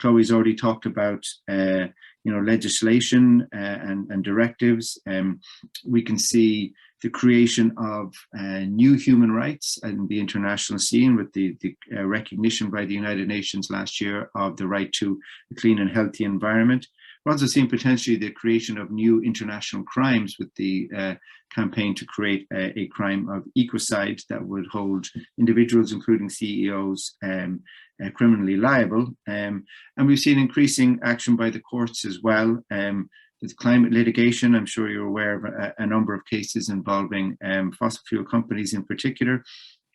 Chloe's already talked about legislation and directives. We can see the creation of new human rights in the international scene with the recognition by the United Nations last year of the right to a clean and healthy environment. We're also seeing potentially the creation of new international crimes with the campaign to create a crime of ecocide that would hold individuals, including CEOs, criminally liable. And we've seen increasing action by the courts as well. With climate litigation, I'm sure you're aware of a number of cases involving fossil fuel companies in particular.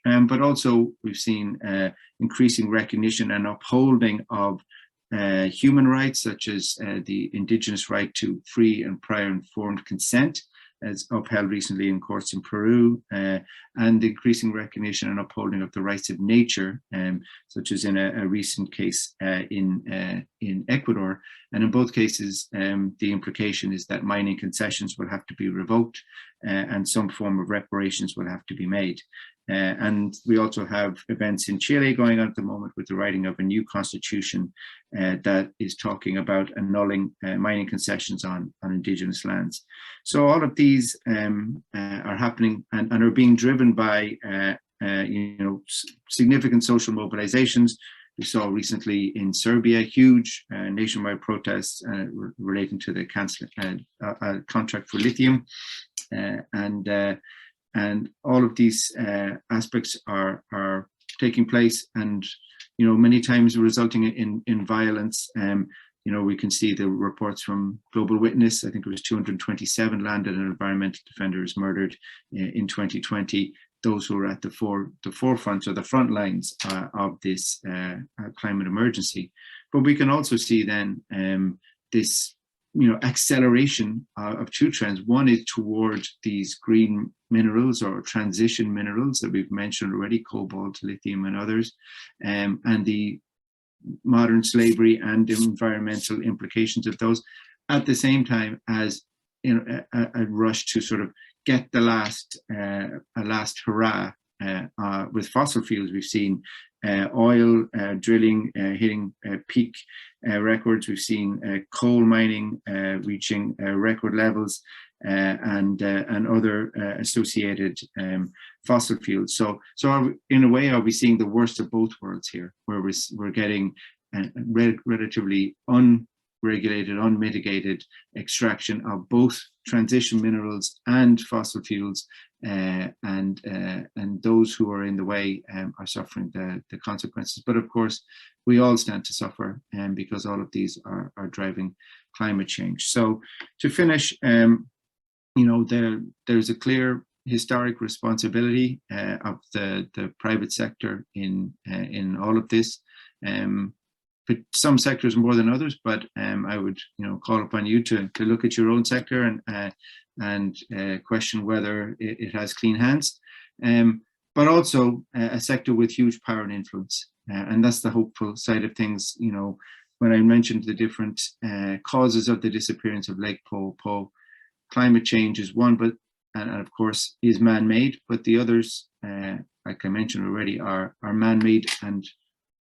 But also we've seen increasing recognition and upholding of human rights, such as the indigenous right to free and prior informed consent, as upheld recently in courts in Peru, and the increasing recognition and upholding of the rights of nature, such as in a recent case in Ecuador. And in both cases, the implication is that mining concessions will have to be revoked and some form of reparations will have to be made. And we also have events in Chile going on at the moment with the writing of a new constitution that is talking about annulling mining concessions on indigenous lands. So all of these are happening and are being driven by significant social mobilizations. We saw recently in Serbia huge nationwide protests relating to the contract for lithium, and all of these aspects are taking place, and many times resulting in violence. We can see the reports from Global Witness. I think it was 227 land and environmental defenders murdered in 2020. Those who are at the forefront or the front lines of this climate emergency. But we can also see then this acceleration of two trends. One is toward these green minerals or transition minerals that we've mentioned already, cobalt, lithium, and others, and the modern slavery and environmental implications of those, at the same time as a rush to sort of get the last hurrah with fossil fuels. We've seen oil drilling hitting peak records. We've seen coal mining reaching record levels, and other associated fossil fuels. So in a way, are we seeing the worst of both worlds here, where we're getting relatively unregulated, unmitigated extraction of both transition minerals and fossil fuels, and those who are in the way are suffering the consequences. But of course, we all stand to suffer, because all of these are driving climate change. So to finish, there's a clear historic responsibility of the private sector in all of this. But some sectors more than others, but I would call upon you to look at your own sector and question whether it has clean hands, but also a sector with huge power and influence, and that's the hopeful side of things. When I mentioned the different causes of the disappearance of Lake Po, climate change is one, but and of course is man-made, but the others, like I mentioned already, are man-made and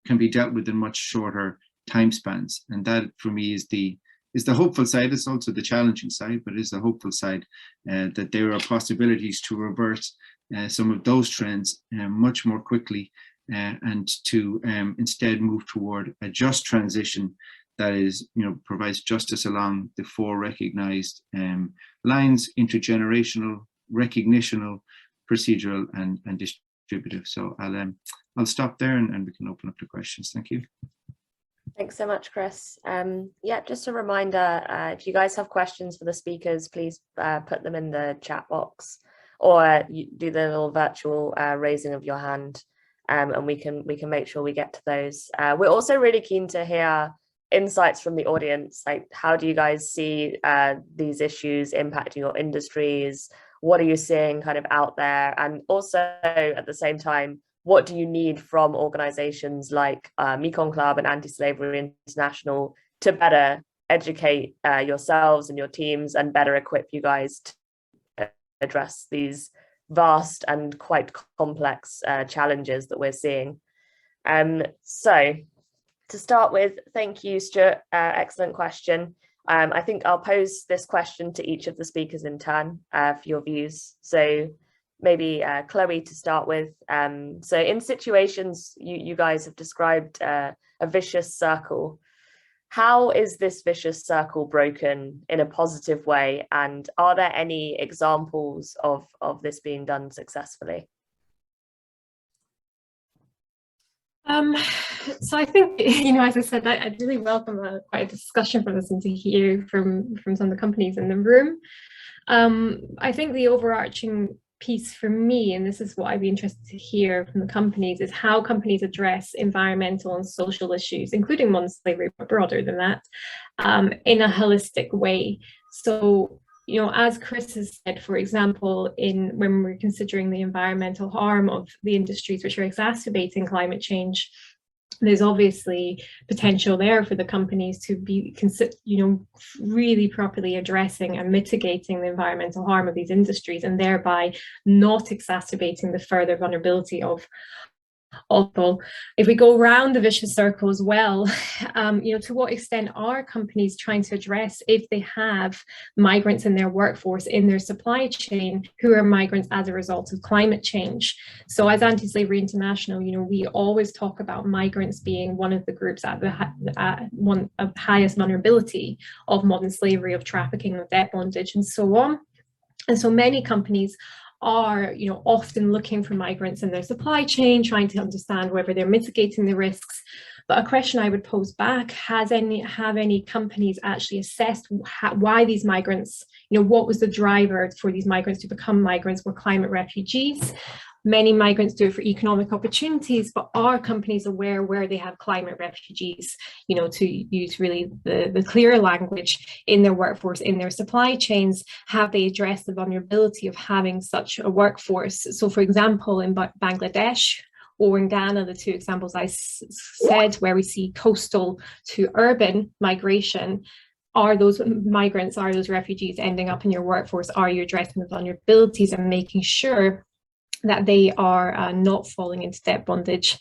can be dealt with in much shorter time spans. And that for me is the hopeful side. It's also the challenging side, but it's the hopeful side, that there are possibilities to reverse some of those trends much more quickly, and to instead move toward a just transition that is, provides justice along the four recognized lines: intergenerational, recognitional, procedural, and distributive. So I'll stop there and we can open up to questions. Thank you. Thanks so much, Chris. Yeah, just a reminder, if you guys have questions for the speakers, please put them in the chat box, or you do the little virtual raising of your hand, and we can make sure we get to those. We're also really keen to hear insights from the audience, like how do you guys see these issues impacting your industries? What are you seeing kind of out there? And also at the same time, what do you need from organizations like Mekong Club and AntiSlavery International to better educate yourselves and your teams and better equip you guys to address these vast and quite complex challenges that we're seeing? So to start with, thank you, Stuart. Excellent question. I think I'll pose this question to each of the speakers in turn for your views. So maybe Chloe to start with. So in situations you guys have described a vicious circle, how is this vicious circle broken in a positive way? And are there any examples of this being done successfully? So I think, as I said, I really welcome quite a discussion from this and to hear from some of the companies in the room. I think the overarching piece for me, and this is what I'd be interested to hear from the companies, is how companies address environmental and social issues, including modern slavery, but broader than that, in a holistic way. So, as Chris has said, for example, when we're considering the environmental harm of the industries which are exacerbating climate change, there's obviously potential there for the companies to be, really properly addressing and mitigating the environmental harm of these industries, and thereby not exacerbating the further vulnerability of people. If we go around the vicious circle as well, to what extent are companies trying to address if they have migrants in their workforce, in their supply chain, who are migrants as a result of climate change? So as AntiSlavery International, we always talk about migrants being one of the groups at one of highest vulnerability of modern slavery, of trafficking, of debt bondage, and so on. And so many companies are often looking for migrants in their supply chain, trying to understand whether they're mitigating the risks. But a question I would pose back, have any companies actually assessed why these migrants, what was the driver for these migrants to become migrants, were climate refugees? Many migrants do it for economic opportunities, but are companies aware where they have climate refugees, to use really the clear language, in their workforce, in their supply chains? Have they addressed the vulnerability of having such a workforce? So for example, in Bangladesh or in Ghana, the two examples I said, where we see coastal to urban migration, are those migrants, are those refugees ending up in your workforce? Are you addressing the vulnerabilities and making sure that they are not falling into debt bondage?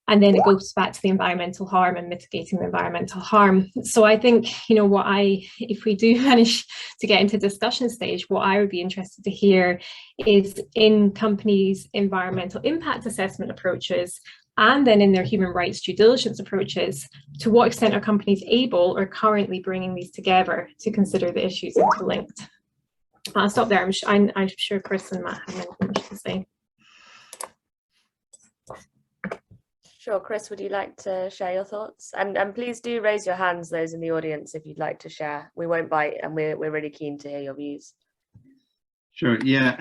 And then it goes back to the environmental harm and mitigating the environmental harm. So I think, if we do manage to get into discussion stage, what I would be interested to hear is, in companies' environmental impact assessment approaches, and then in their human rights due diligence approaches, to what extent are companies able or currently bringing these together to consider the issues interlinked? I'll stop there. I'm sure Chris and Matt have anything much to say. Sure, Chris, would you like to share your thoughts? And please do raise your hands, those in the audience, if you'd like to share. We won't bite, and we're really keen to hear your views. Sure, yeah,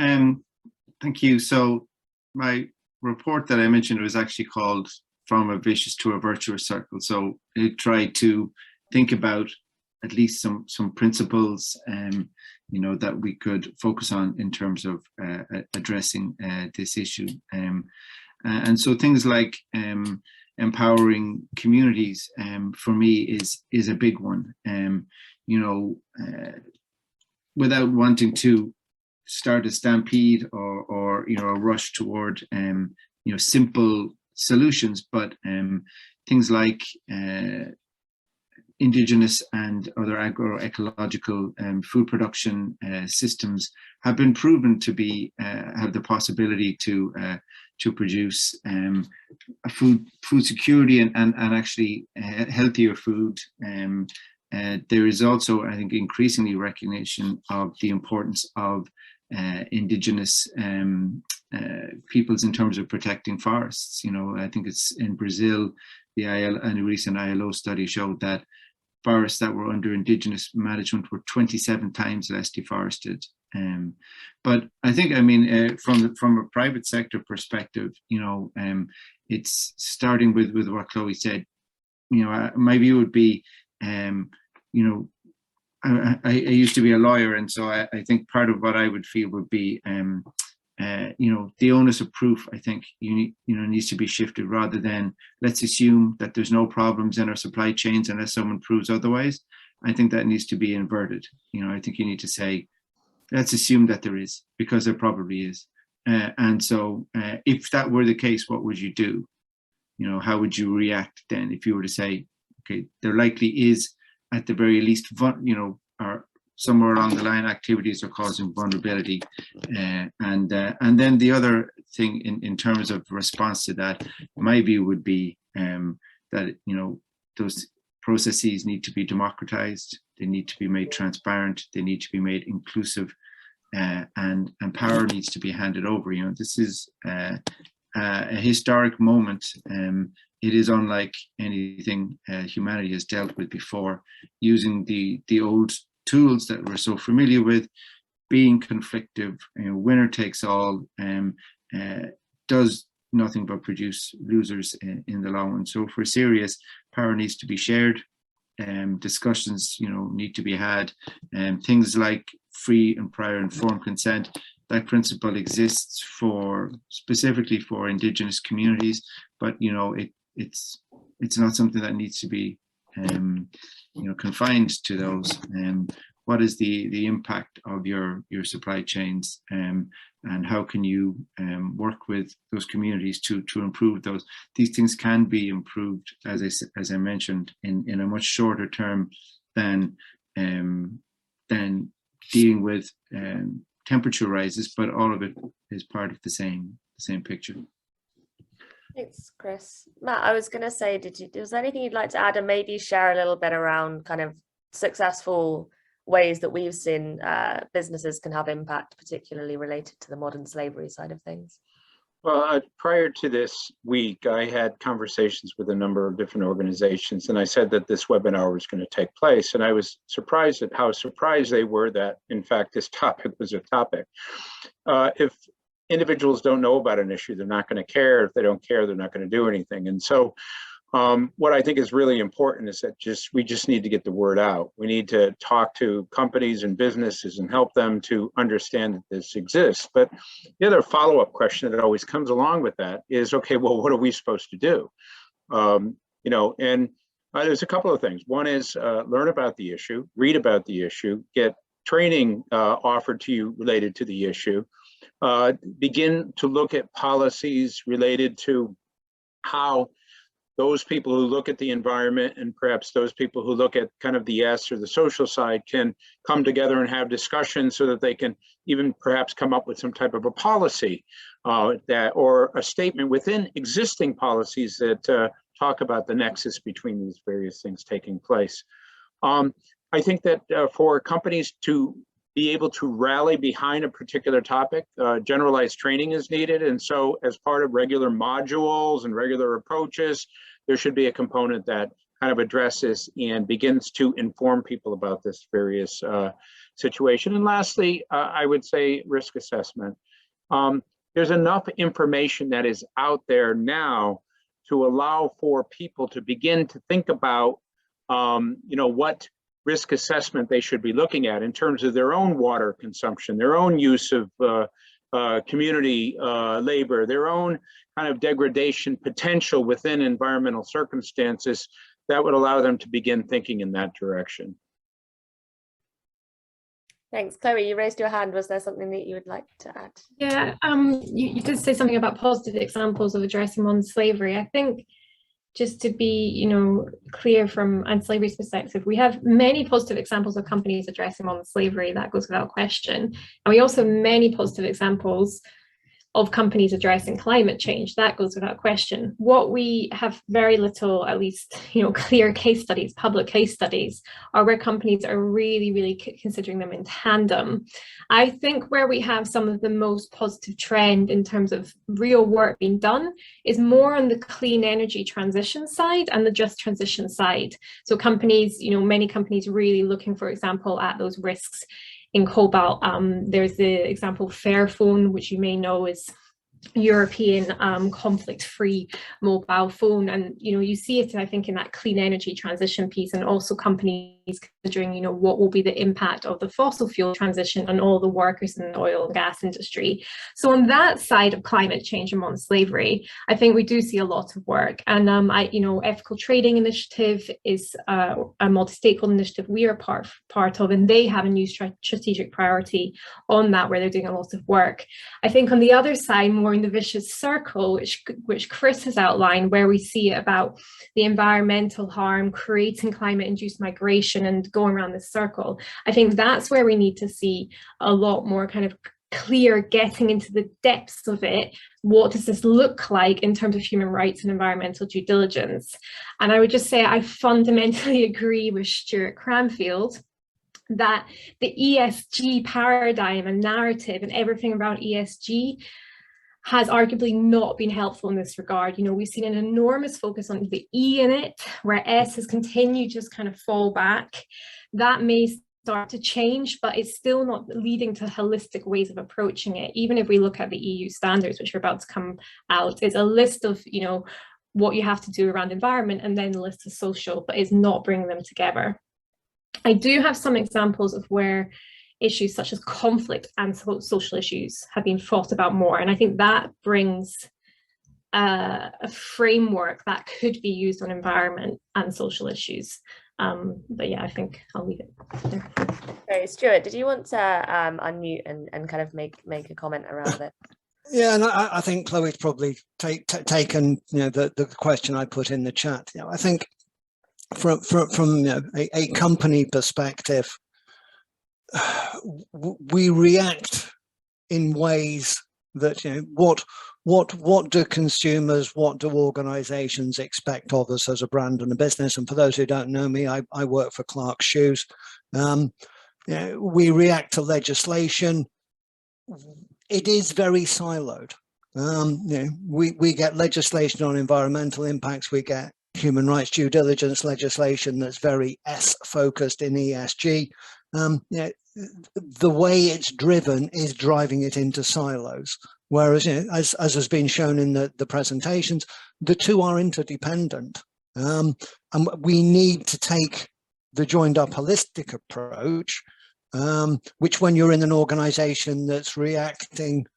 thank you. So my report that I mentioned was actually called From a Vicious to a Virtuous Circle. So it tried to think about at least some principles that we could focus on in terms of addressing this issue. And so things like empowering communities, for me, is a big one. Without wanting to start a stampede or a rush toward simple solutions, but things like indigenous and other agroecological food production systems have been proven to be have the possibility to produce a food security and actually healthier food. There is also, I think, increasingly recognition of the importance of indigenous peoples in terms of protecting forests. I think it's in Brazil, a recent ILO study showed that forests that were under indigenous management were 27 times less deforested. But I think, from a private sector perspective, it's starting with what Chloe said. My view would be, I used to be a lawyer, and so I think part of what I would feel would be, the onus of proof, I think, needs to be shifted, rather than let's assume that there's no problems in our supply chains unless someone proves otherwise. I think that needs to be inverted. I think you need to say, let's assume that there is, because there probably is. And so if that were the case, what would you do? How would you react then if you were to say, okay, there likely is at the very least, are somewhere along the line, activities are causing vulnerability. And then the other thing in terms of response to that, my view would be that, those processes need to be democratized, they need to be made transparent, they need to be made inclusive, and power needs to be handed over. This is a historic moment. It is unlike anything humanity has dealt with before, using the old tools that we're so familiar with, being conflictive, winner takes all, does nothing but produce losers in the long run. So if we're serious, power needs to be shared, discussions need to be had, things like free and prior informed consent. That principle exists specifically for Indigenous communities, but it's not something that needs to be confined to those. What is the impact of your supply chains, and how can you work with those communities to improve those? These things can be improved, as I mentioned, in a much shorter term than dealing with temperature rises, but all of it is part of the same picture. Thanks, Chris. Matt, I was going to say, was there anything you'd like to add, and maybe share a little bit around kind of successful ways that we've seen businesses can have impact, particularly related to the modern slavery side of things? Well, prior to this week, I had conversations with a number of different organizations, and I said that this webinar was going to take place. And I was surprised at how surprised they were that, in fact, this topic was a topic. If individuals don't know about an issue, they're not going to care. If they don't care, they're not going to do anything. And so what I think is really important is that we just need to get the word out. We need to talk to companies and businesses and help them to understand that this exists. But the other follow-up question that always comes along with that is, okay, well, what are we supposed to do? There's a couple of things. One is learn about the issue, read about the issue, get training offered to you related to the issue, begin to look at policies related to how those people who look at the environment and perhaps those people who look at kind of the S or the social side can come together and have discussions so that they can even perhaps come up with some type of a policy or a statement within existing policies that talk about the nexus between these various things taking place. I think that for companies to be able to rally behind a particular topic, generalized training is needed. And so as part of regular modules and regular approaches, there should be a component that kind of addresses and begins to inform people about this various situation. And lastly, I would say risk assessment. There's enough information that is out there now to allow for people to begin to think about, what risk assessment they should be looking at in terms of their own water consumption, their own use of community labor, their own kind of degradation potential within environmental circumstances that would allow them to begin thinking in that direction. Thanks. Chloe, you raised your hand. Was there something that you would like to add? Yeah, you did say something about positive examples of addressing modern slavery. I think just to be, clear from AntiSlavery's perspective, we have many positive examples of companies addressing modern slavery. That goes without question. And we also have many positive examples of companies addressing climate change. That goes without question. What we have very little, at least, clear case studies, public case studies, are where companies are really, really considering them in tandem. I think where we have some of the most positive trend in terms of real work being done is more on the clean energy transition side and the just transition side. So companies, many companies really looking, for example, at those risks in cobalt. There's the example of Fairphone, which you may know is European conflict-free mobile phone, and you see it, I think, in that clean energy transition piece, and also companies considering what will be the impact of the fossil fuel transition on all the workers in the oil and gas industry. So on that side of climate change and modern slavery, I think we do see a lot of work. And Ethical Trading Initiative is a multi-stakeholder initiative we are part of, and they have a new strategic priority on that, where they're doing a lot of work. I think on the other side, more ignoring the vicious circle, which Chris has outlined, where we see about the environmental harm, creating climate-induced migration and going around this circle. I think that's where we need to see a lot more kind of clear getting into the depths of it. What does this look like in terms of human rights and environmental due diligence? And I would just say I fundamentally agree with Stuart Cranfield that the ESG paradigm and narrative and everything around ESG has arguably not been helpful in this regard. You know, we've seen an enormous focus on the E in it, where S has continued to just kind of fall back. That may start to change, but it's still not leading to holistic ways of approaching it. Even if we look at the EU standards, which are about to come out, it's a list of, you know, what you have to do around environment and then a list of social, but it's not bringing them together. I do have some examples of where issues such as conflict and social issues have been thought about more. And I think that brings a framework that could be used on environment and social issues. But yeah, I think I'll leave it there. Okay, Stuart, did you want to unmute and kind of make a comment around it? Yeah, and I think Chloe's probably taken, you know, the question I put in the chat. You know, I think from you know, a company perspective, we react in ways that, you know, what do consumers, what do organizations expect of us as a brand and a business? And for those who don't know me, I work for Clark's Shoes. You know, we react to legislation. It is very siloed. You know, we get legislation on environmental impacts, we get human rights due diligence legislation that's very S focused in ESG. You know, the way it's driven is driving it into silos. Whereas, you know, as has been shown in the presentations, the two are interdependent. And we need to take the joined up holistic approach, which when you're in an organization that's reacting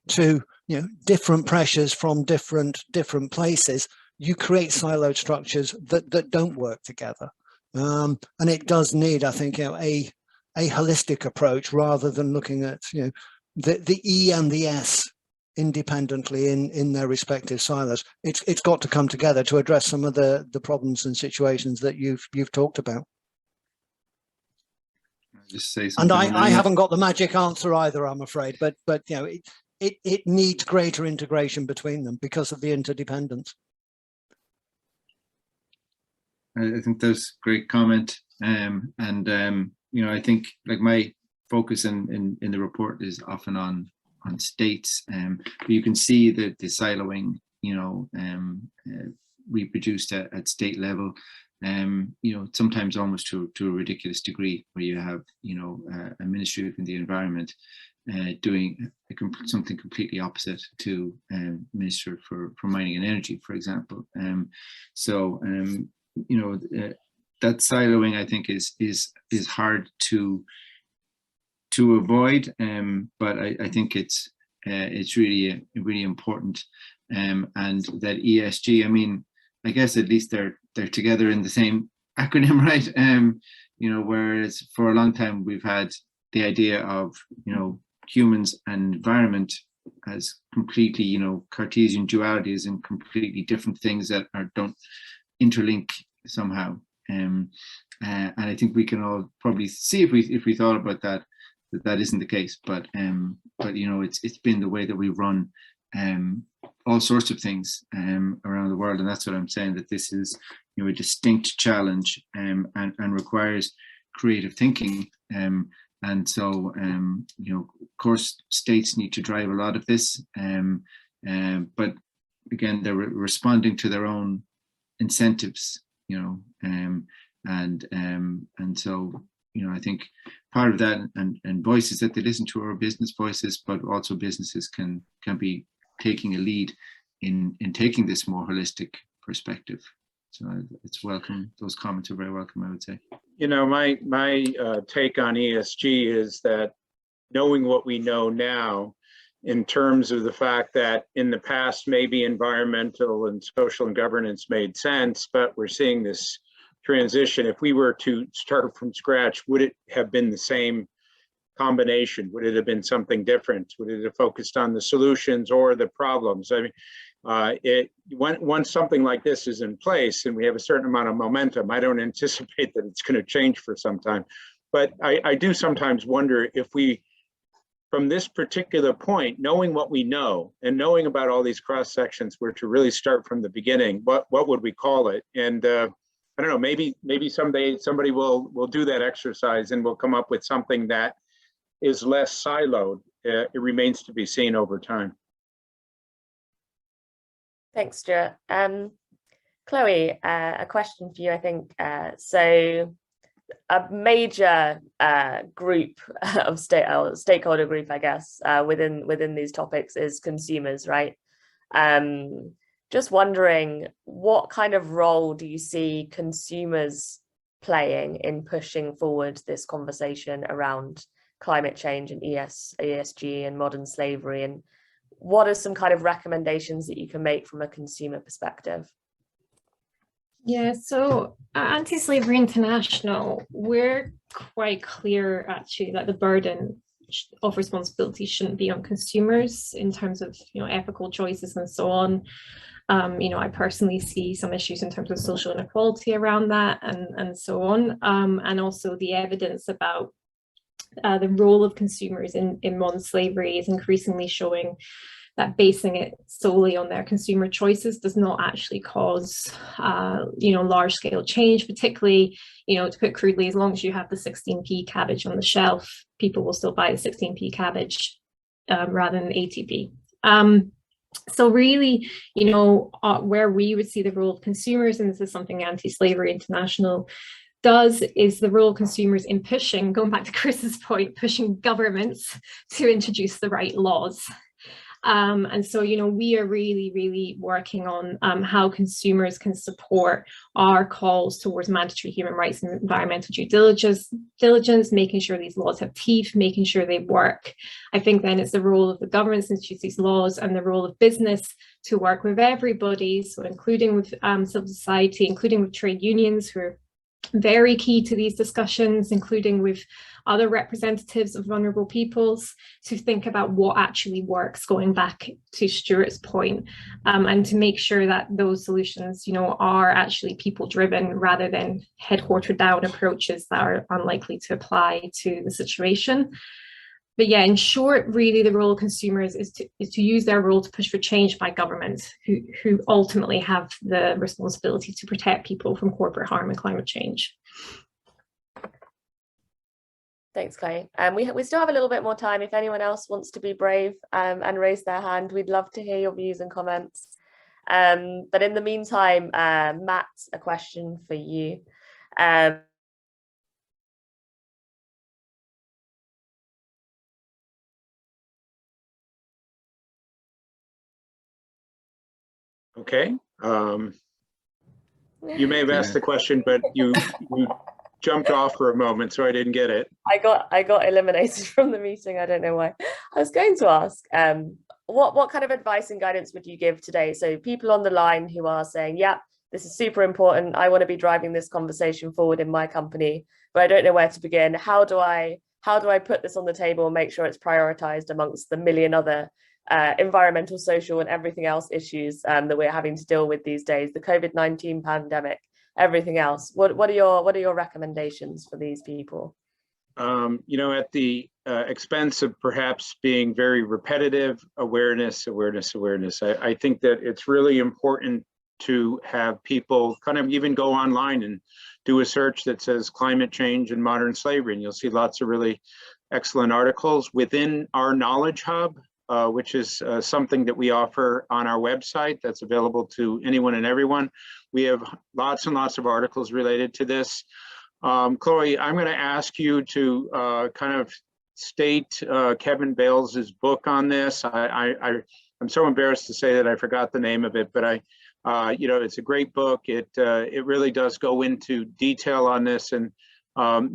to, you know, different pressures from different places, you create siloed structures that don't work together. And it does need, I think, you know, a holistic approach rather than looking at, you know, the E and the S independently in their respective silos. It's got to come together to address some of the problems and situations that you've talked about. Just say and something. I haven't got the magic answer either, I'm afraid, but you know, it needs greater integration between them because of the interdependence. I think that's a great comment. You know, I think like my focus in the report is often on states, but you can see that the siloing, you know, reproduced at state level, you know, sometimes almost to a ridiculous degree, where you have, you know, a Ministry of the Environment doing something completely opposite to Minister for Mining and Energy, for example. You know, that siloing, I think, is hard to avoid, but I think it's really important, and that ESG, I mean, I guess at least they're together in the same acronym, right? You know, whereas for a long time we've had the idea of, you know, humans and environment as completely, you know, Cartesian dualities and completely different things that don't interlink somehow. And I think we can all probably see if we thought about that isn't the case, but you know, it's been the way that we run all sorts of things around the world, and that's what I'm saying, that this is, you know, a distinct challenge and requires creative thinking, and so you know, of course states need to drive a lot of this, but again, they're responding to their own incentives, you know, and so, you know, I think part of that and voices that they listen to are business voices, but also businesses can be taking a lead in taking this more holistic perspective. So it's welcome. Those comments are very welcome, I would say. You know, my take on ESG is that knowing what we know now, in terms of the fact that in the past, maybe environmental and social and governance made sense, but we're seeing this transition. If we were to start from scratch, would it have been the same combination? Would it have been something different? Would it have focused on the solutions or the problems? I mean, once something like this is in place and we have a certain amount of momentum, I don't anticipate that it's going to change for some time. But I do sometimes wonder if we, from this particular point, knowing what we know and knowing about all these cross sections, were to really start from the beginning, what would we call it? And I don't know, maybe someday somebody will do that exercise and will come up with something that is less siloed. It remains to be seen over time. Thanks, Stuart. Chloe, a question for you, I think. So a major group of stakeholder group, I guess, within these topics is consumers, right? Just wondering, what kind of role do you see consumers playing in pushing forward this conversation around climate change and ESG and modern slavery? And what are some kind of recommendations that you can make from a consumer perspective? Yeah, so at AntiSlavery International, we're quite clear actually that the burden of responsibility shouldn't be on consumers in terms of, ethical choices and so on. I personally see some issues in terms of social inequality around that and so on. And also the evidence about the role of consumers in modern slavery is increasingly showing that basing it solely on their consumer choices does not actually cause, large-scale change, particularly, to put crudely, as long as you have the 16p cabbage on the shelf, people will still buy the 16p cabbage rather than 80p. So really, where we would see the role of consumers, and this is something AntiSlavery International does, is the role of consumers in pushing, going back to Chris's point, pushing governments to introduce the right laws. And so, we are really, really working on how consumers can support our calls towards mandatory human rights and environmental due diligence, making sure these laws have teeth, making sure they work. I think then it's the role of the governments to introduce these laws and the role of business to work with everybody, so including with civil society, including with trade unions who are very key to these discussions, including with other representatives of vulnerable peoples, to think about what actually works, going back to Stuart's point, and to make sure that those solutions, are actually people driven rather than headquartered down approaches that are unlikely to apply to the situation. But yeah, in short, really the role of consumers is to use their role to push for change by governments who ultimately have the responsibility to protect people from corporate harm and climate change. Thanks, Chloe. We still have a little bit more time. If anyone else wants to be brave and raise their hand, we'd love to hear your views and comments. But in the meantime, Matt, a question for you. Okay. You may have asked the question, but you jumped off for a moment, so I didn't get it. I got eliminated from the meeting. I don't know why. I was going to ask, what kind of advice and guidance would you give today? So people on the line who are saying, yeah, this is super important. I want to be driving this conversation forward in my company, but I don't know where to begin. How do I put this on the table and make sure it's prioritized amongst the million other environmental, social, and everything else issues that we're having to deal with these days, the COVID-19 pandemic, everything else? What are your recommendations for these people? At the expense of perhaps being very repetitive, awareness. I think that it's really important to have people kind of even go online and do a search that says climate change and modern slavery, and you'll see lots of really excellent articles within our Knowledge Hub, which is something that we offer on our website that's available to anyone and everyone. We have lots and lots of articles related to this. Chloe, I'm going to ask you to kind of state Kevin Bales's book on this. I'm so embarrassed to say that I forgot the name of it, but it's a great book. It really does go into detail on this, and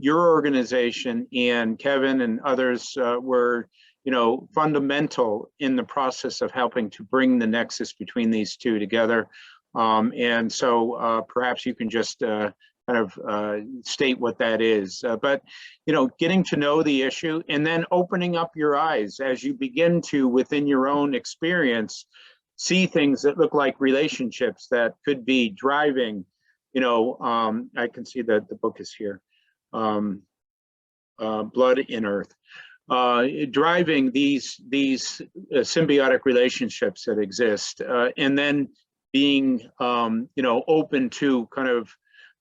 your organization and Kevin and others were fundamental in the process of helping to bring the nexus between these two together. And so perhaps you can just kind kind of state what that is. But, you know, getting to know the issue and then opening up your eyes as you begin to, within your own experience, see things that look like relationships that could be driving, you know, I can see that the book is here, Blood in Earth, driving these symbiotic relationships that exist, and then being, you know, open to kind of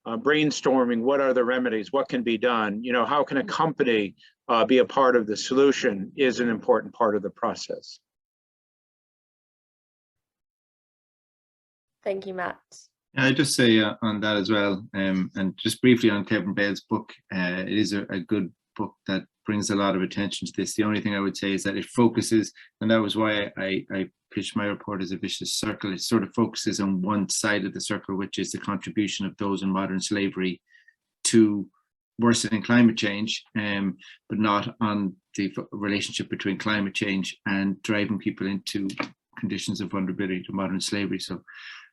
brainstorming what are the remedies, what can be done, you know, how can a company be a part of the solution is an important part of the process. Thank you, Matt. I just say on that as well, and just briefly on Kevin Bell's book, it is a good book that brings a lot of attention to this. The only thing I would say is that it focuses, and that was why I pitched my report as a vicious circle. It sort of focuses on one side of the circle, which is the contribution of those in modern slavery to worsening climate change, but not on the relationship between climate change and driving people into conditions of vulnerability to modern slavery. So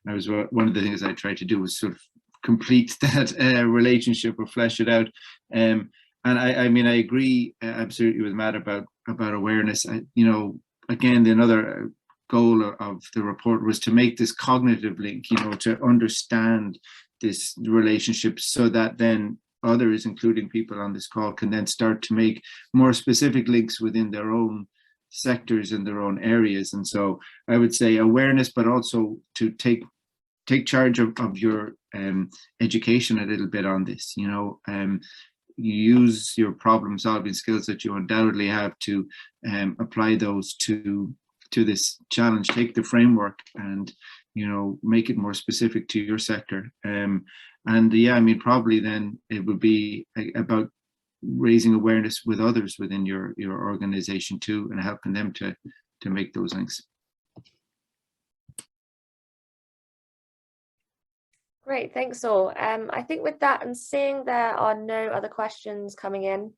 I was, one of the things I tried to do was sort of complete that relationship or flesh it out. And I mean, I agree absolutely with Matt about awareness. You know, again, another goal of the report was to make this cognitive link, you know, to understand this relationship so that then others, including people on this call, can then start to make more specific links within their own sectors and their own areas. And so I would say awareness, but also to take charge of your education a little bit on this, you know, use your problem solving skills that you undoubtedly have to apply those to this challenge. Take the framework and, you know, make it more specific to your sector. And yeah, I mean, probably then it would be about raising awareness with others within your organization too, and helping them to make those links. Great, thanks all. I think with that and seeing there are no other questions coming in,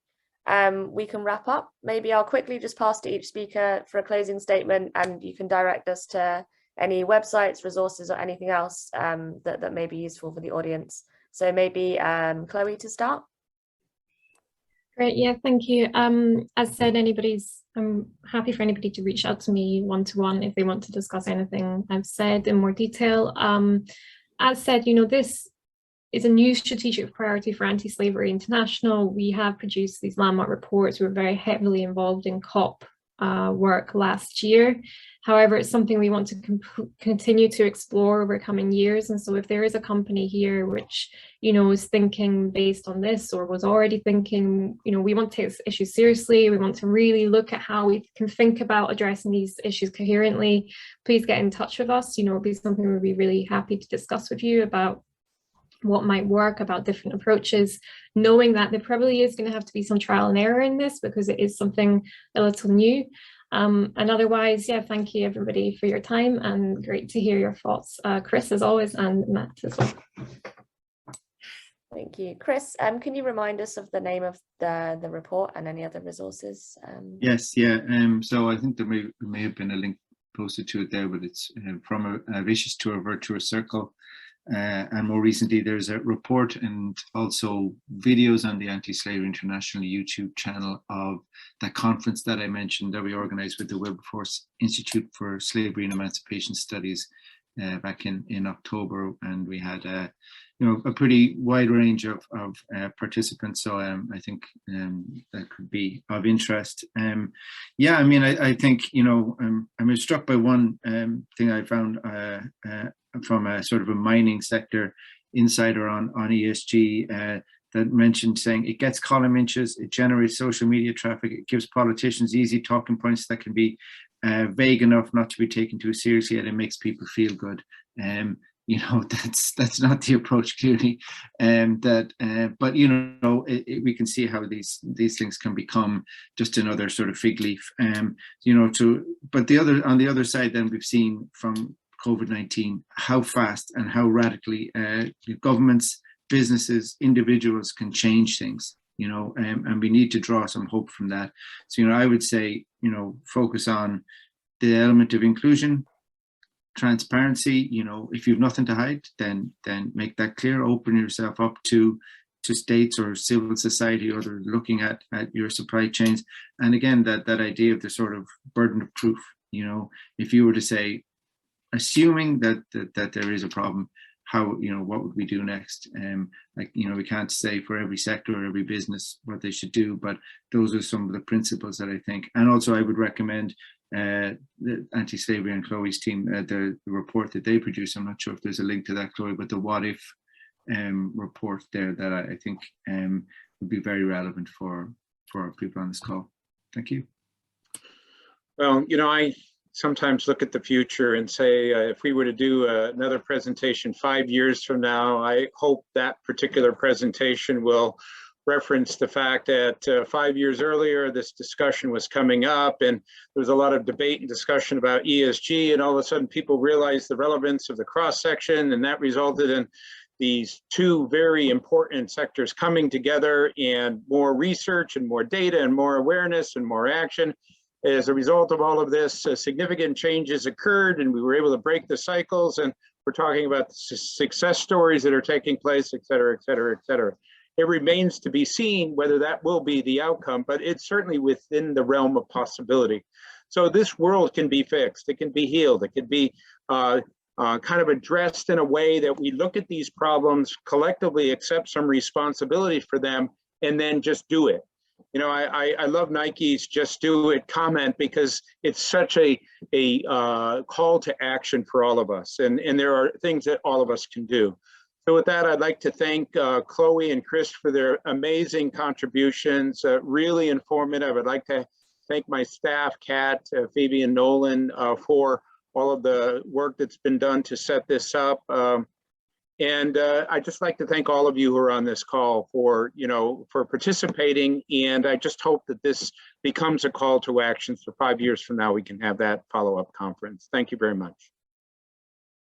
we can wrap up. Maybe I'll quickly just pass to each speaker for a closing statement, and you can direct us to any websites, resources, or anything else that may be useful for the audience. So maybe Chloe to start. Great, yeah, thank you. As said, I'm happy for anybody to reach out to me one-to-one if they want to discuss anything I've said in more detail. As said, you know, this is a new strategic priority for Anti-Slavery International. We have produced these landmark reports. We're very heavily involved in COP work last year. However, it's something we want to continue to explore over coming years. And so if there is a company here which, you know, is thinking based on this or was already thinking, you know, we want to take this issue seriously, we want to really look at how we can think about addressing these issues coherently, please get in touch with us. You know, it'll be something we'll be really happy to discuss with you about what might work, about different approaches, knowing that there probably is going to have to be some trial and error in this because it is something a little new. And otherwise, yeah, thank you everybody for your time and great to hear your thoughts, Chris, as always, and Matt as well. Thank you. Chris, can you remind us of the name of the report and any other resources? Yes, yeah. So I think there may have been a link posted to it there, but it's from a vicious to a virtuous circle. And more recently, there's a report and also videos on the Anti-Slavery International YouTube channel of that conference that I mentioned that we organized with the Wilberforce Institute for Slavery and Emancipation Studies back in October, and we had a pretty wide range of participants. So I think that could be of interest. Yeah, I mean, I think, you know, I'm struck by one thing I found from a sort of a mining sector insider on ESG that mentioned saying it gets column inches, it generates social media traffic, it gives politicians easy talking points that can be vague enough not to be taken too seriously, and it makes people feel good. You know, that's not the approach clearly, but you know, we can see how these things can become just another sort of fig leaf. You know, but on the other side, then we've seen from COVID-19 how fast and how radically governments, businesses, individuals can change things. You know, and we need to draw some hope from that. So, you know, I would say, you know, focus on the element of inclusion, transparency, you know, if you've nothing to hide, then make that clear. Open yourself up to states or civil society or others looking at your supply chains. And again, that idea of the sort of burden of proof, you know, if you were to say, assuming that there is a problem, how, you know, what would we do next? Like, you know, we can't say for every sector or every business what they should do, but those are some of the principles that I think. And also I would recommend the Anti-Slavery and Chloe's team, the report that they produce. I'm not sure if there's a link to that, Chloe, but the What If report there that I think would be very relevant for our people on this call. Thank you. Well, you know, I sometimes look at the future and say, if we were to do another presentation 5 years from now, I hope that particular presentation will reference the fact that 5 years earlier, this discussion was coming up and there was a lot of debate and discussion about ESG, and all of a sudden people realized the relevance of the cross-section, and that resulted in these two very important sectors coming together, and more research and more data and more awareness and more action. As a result of all of this, significant changes occurred and we were able to break the cycles, and we're talking about success stories that are taking place, et cetera, et cetera, et cetera. It remains to be seen whether that will be the outcome, but it's certainly within the realm of possibility. So this world can be fixed, it can be healed, it can be kind of addressed in a way that we look at these problems, collectively accept some responsibility for them, and then just do it. You know, I love Nike's "just do it" comment, because it's such a call to action for all of us, and there are things that all of us can do. So with that, I'd like to thank Chloe and Chris for their amazing contributions, really informative. I'd like to thank my staff, Kat, Phoebe, and Nolan, for all of the work that's been done to set this up. And I'd just like to thank all of you who are on this call for, you know, for participating. And I just hope that this becomes a call to action, so 5 years from now we can have that follow-up conference. Thank you very much.